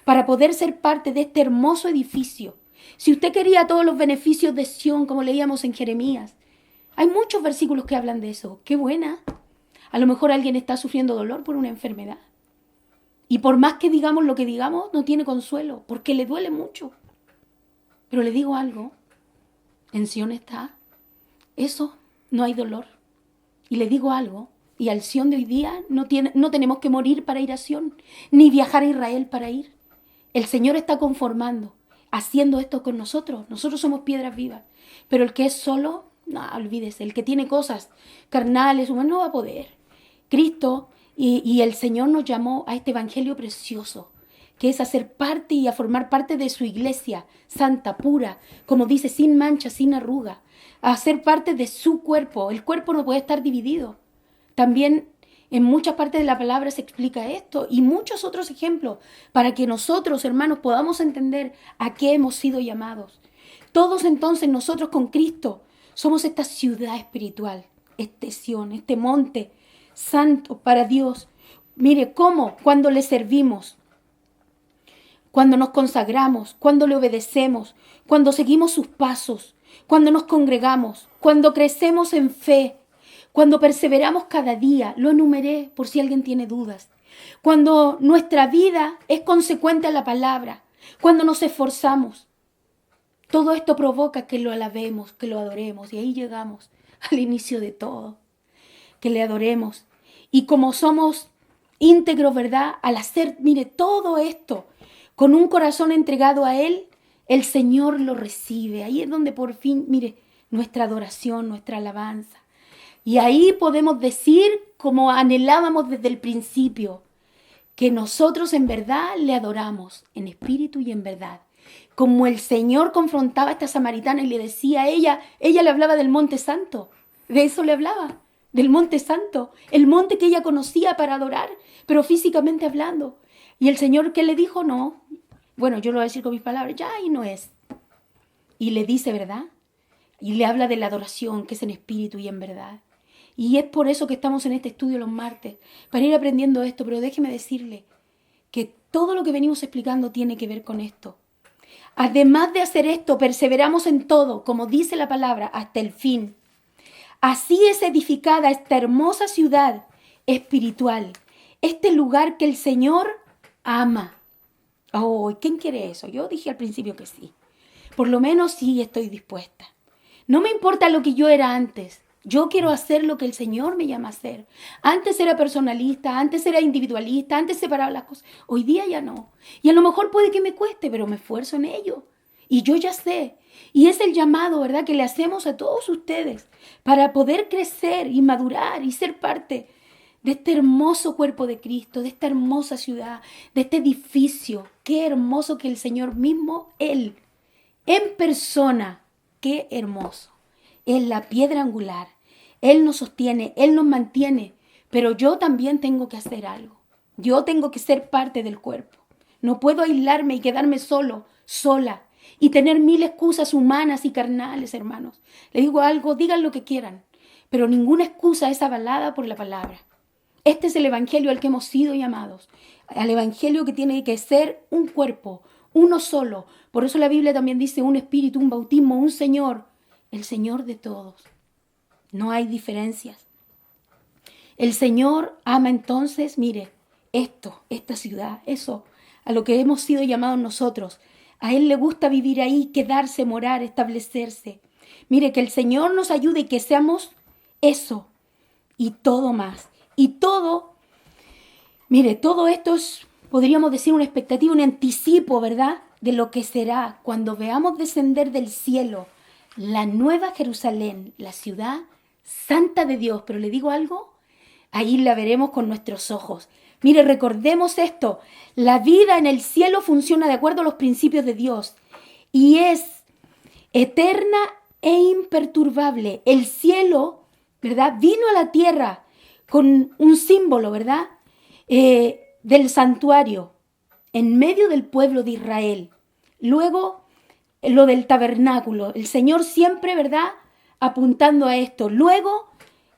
para poder ser parte de este hermoso edificio. Si usted quería todos los beneficios de Sión, como leíamos en Jeremías, hay muchos versículos que hablan de eso. ¡Qué buena! A lo mejor alguien está sufriendo dolor por una enfermedad. Y por más que digamos lo que digamos, no tiene consuelo, porque le duele mucho. Pero le digo algo, en Sión está, eso, no hay dolor. Y le digo algo, y al Sión de hoy día no tenemos que morir para ir a Sión, ni viajar a Israel para ir. El Señor está conformando, haciendo esto con nosotros. Nosotros somos piedras vivas. Pero el que es solo, no, olvídese, el que tiene cosas carnales, humanas, no va a poder. Cristo y el Señor nos llamó a este evangelio precioso, que es hacer parte y a formar parte de su iglesia santa, pura, como dice, sin mancha, sin arruga, a ser parte de su cuerpo. El cuerpo no puede estar dividido. También en muchas partes de la palabra se explica esto y muchos otros ejemplos para que nosotros, hermanos, podamos entender a qué hemos sido llamados. Todos entonces nosotros con Cristo somos esta ciudad espiritual, este Sión, este monte santo para Dios. Mire cómo cuando le servimos, cuando nos consagramos, cuando le obedecemos, cuando seguimos sus pasos, cuando nos congregamos, cuando crecemos en fe, cuando perseveramos cada día, lo enumeré por si alguien tiene dudas, cuando nuestra vida es consecuente a la palabra, cuando nos esforzamos, todo esto provoca que lo alabemos, que lo adoremos, y ahí llegamos al inicio de todo, que le adoremos. Y como somos íntegros, ¿verdad? Al hacer, mire, todo esto con un corazón entregado a Él, el Señor lo recibe. Ahí es donde por fin, mire, nuestra adoración, nuestra alabanza. Y ahí podemos decir, como anhelábamos desde el principio, que nosotros en verdad le adoramos, en espíritu y en verdad. Como el Señor confrontaba a esta samaritana y le decía a ella le hablaba del Monte Santo, de eso le hablaba, del Monte Santo, el monte que ella conocía para adorar, pero físicamente hablando. Y el Señor, ¿qué le dijo? No, bueno, yo lo voy a decir con mis palabras, ya ahí no es. Y le dice, ¿verdad? Y le habla de la adoración, que es en espíritu y en verdad. Y es por eso que estamos en este estudio los martes, para ir aprendiendo esto, pero déjeme decirle que todo lo que venimos explicando tiene que ver con esto. Además de hacer esto, perseveramos en todo, como dice la palabra, hasta el fin. Así es edificada esta hermosa ciudad espiritual, este lugar que el Señor ama. Oh, ¿quién quiere eso? Yo dije al principio que sí. Por lo menos sí estoy dispuesta. No me importa lo que yo era antes. Yo quiero hacer lo que el Señor me llama a hacer. Antes era personalista, antes era individualista, antes separaba las cosas. Hoy día ya no. Y a lo mejor puede que me cueste, pero me esfuerzo en ello. Y yo ya sé. Y es el llamado, ¿verdad?, que le hacemos a todos ustedes para poder crecer y madurar y ser parte de este hermoso cuerpo de Cristo, de esta hermosa ciudad, de este edificio. Qué hermoso que el Señor mismo, Él, en persona, qué hermoso. Es la piedra angular. Él nos sostiene, Él nos mantiene, pero yo también tengo que hacer algo. Yo tengo que ser parte del cuerpo. No puedo aislarme y quedarme solo, sola, y tener mil excusas humanas y carnales, hermanos. Les digo algo, digan lo que quieran, pero ninguna excusa es avalada por la palabra. Este es el evangelio al que hemos sido llamados, al evangelio que tiene que ser un cuerpo, uno solo. Por eso la Biblia también dice un espíritu, un bautismo, un Señor, el Señor de todos. No hay diferencias. El Señor ama entonces, mire, esta ciudad, eso, a lo que hemos sido llamados nosotros. A Él le gusta vivir ahí, quedarse, morar, establecerse. Mire, que el Señor nos ayude y que seamos eso y todo más. Y todo, mire, todo esto es, podríamos decir, una expectativa, un anticipo, ¿verdad?, de lo que será cuando veamos descender del cielo la nueva Jerusalén, la ciudad santa de Dios. Pero le digo algo, ahí la veremos con nuestros ojos. Mire, recordemos esto, la vida en el cielo funciona de acuerdo a los principios de Dios y es eterna e imperturbable. El cielo, ¿verdad?, vino a la tierra con un símbolo, ¿verdad?, del santuario en medio del pueblo de Israel. Luego lo del tabernáculo. El Señor siempre, ¿verdad?, apuntando a esto. Luego,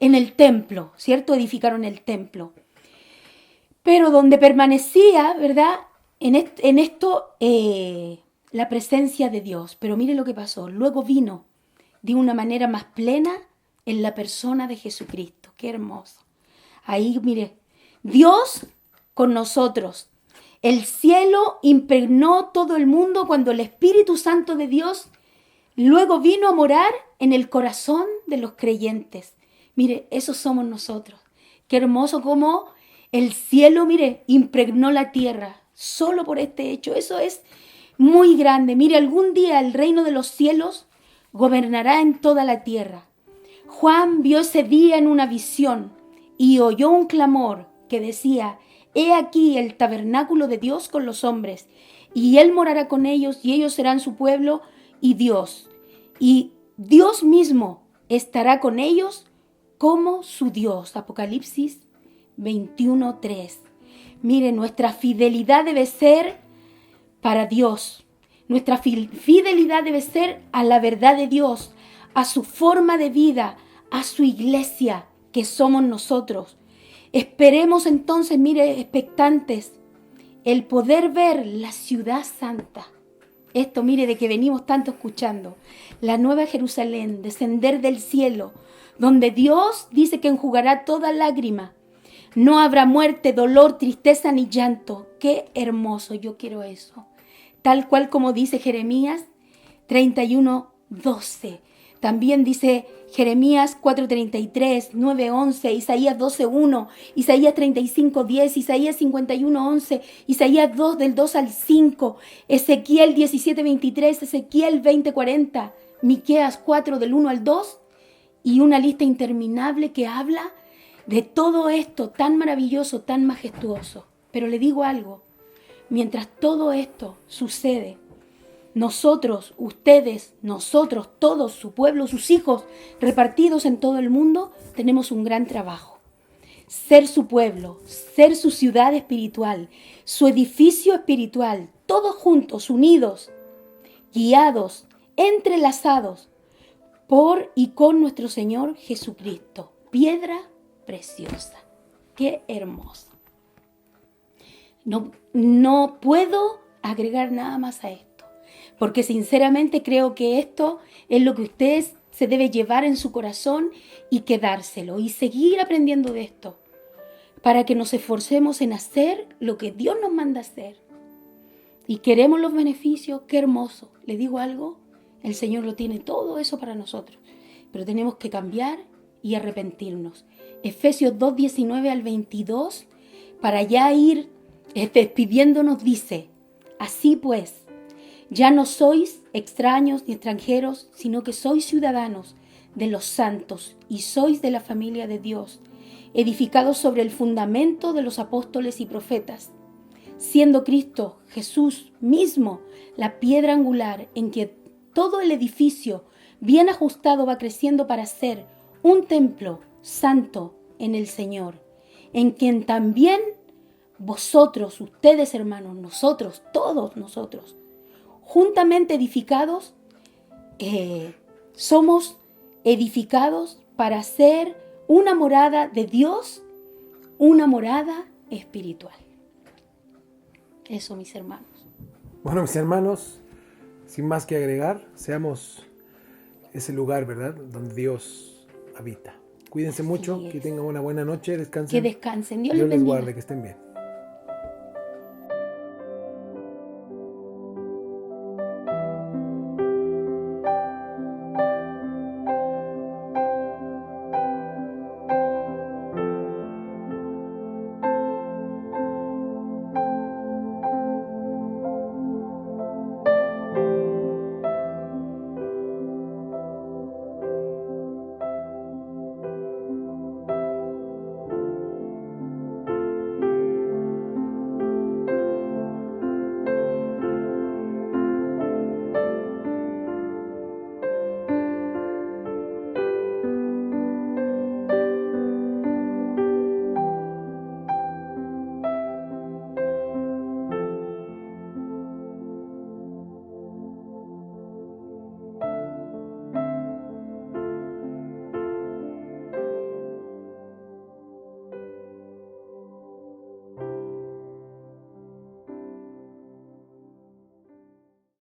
en el templo, ¿cierto? Edificaron el templo. Pero donde permanecía, ¿verdad?, en esto, la presencia de Dios. Pero mire lo que pasó. Luego vino de una manera más plena en la persona de Jesucristo. Qué hermoso. Ahí, mire, Dios con nosotros. El cielo impregnó todo el mundo cuando el Espíritu Santo de Dios luego vino a morar en el corazón de los creyentes. Mire, esos somos nosotros. Qué hermoso como el cielo, mire, impregnó la tierra solo por este hecho. Eso es muy grande. Mire, algún día el reino de los cielos gobernará en toda la tierra. Juan vio ese día en una visión y oyó un clamor que decía: He aquí el tabernáculo de Dios con los hombres, y Él morará con ellos, y ellos serán su pueblo y Dios. Y Dios mismo estará con ellos como su Dios. Apocalipsis 21:3. Mire, nuestra fidelidad debe ser para Dios. Nuestra fidelidad debe ser a la verdad de Dios, a su forma de vida, a su iglesia, que somos nosotros. Esperemos entonces, mire, expectantes, el poder ver la ciudad santa. Esto, mire, de que venimos tanto escuchando. La nueva Jerusalén, descender del cielo, donde Dios dice que enjugará toda lágrima. No habrá muerte, dolor, tristeza ni llanto. Qué hermoso, yo quiero eso. Tal cual como dice Jeremías 31:12. También dice Jeremías 4:33, 9:11, Isaías 12:1, Isaías 35:10, Isaías 51:11, Isaías 2 del 2 al 5, Ezequiel 17:23, Ezequiel 20:40, Miqueas 4 del 1 al 2 y una lista interminable que habla de todo esto tan maravilloso, tan majestuoso. Pero le digo algo, mientras todo esto sucede, nosotros, ustedes, nosotros, todos, su pueblo, sus hijos, repartidos en todo el mundo, tenemos un gran trabajo. Ser su pueblo, ser su ciudad espiritual, su edificio espiritual, todos juntos, unidos, guiados, entrelazados por y con nuestro Señor Jesucristo. Piedra preciosa. Qué hermosa. No puedo agregar nada más a esto. Porque sinceramente creo que esto es lo que usted se debe llevar en su corazón y quedárselo y seguir aprendiendo de esto para que nos esforcemos en hacer lo que Dios nos manda hacer. Y queremos los beneficios, qué hermoso. Le digo algo, el Señor lo tiene todo eso para nosotros, pero tenemos que cambiar y arrepentirnos. Efesios 2:19 al 22, para ya ir despidiéndonos, dice: Así pues, ya no sois extraños ni extranjeros, sino que sois ciudadanos de los santos y sois de la familia de Dios, edificados sobre el fundamento de los apóstoles y profetas, siendo Cristo Jesús mismo la piedra angular en que todo el edificio bien ajustado va creciendo para ser un templo santo en el Señor, en quien también vosotros, ustedes hermanos, nosotros, todos nosotros, juntamente edificados, somos edificados para ser una morada de Dios, una morada espiritual. Eso, mis hermanos. Bueno, mis hermanos, sin más que agregar, seamos ese lugar, ¿verdad?, donde Dios habita. Cuídense mucho, que tengan una buena noche, descansen. Que descansen. Dios les bendiga. guarde, que estén bien.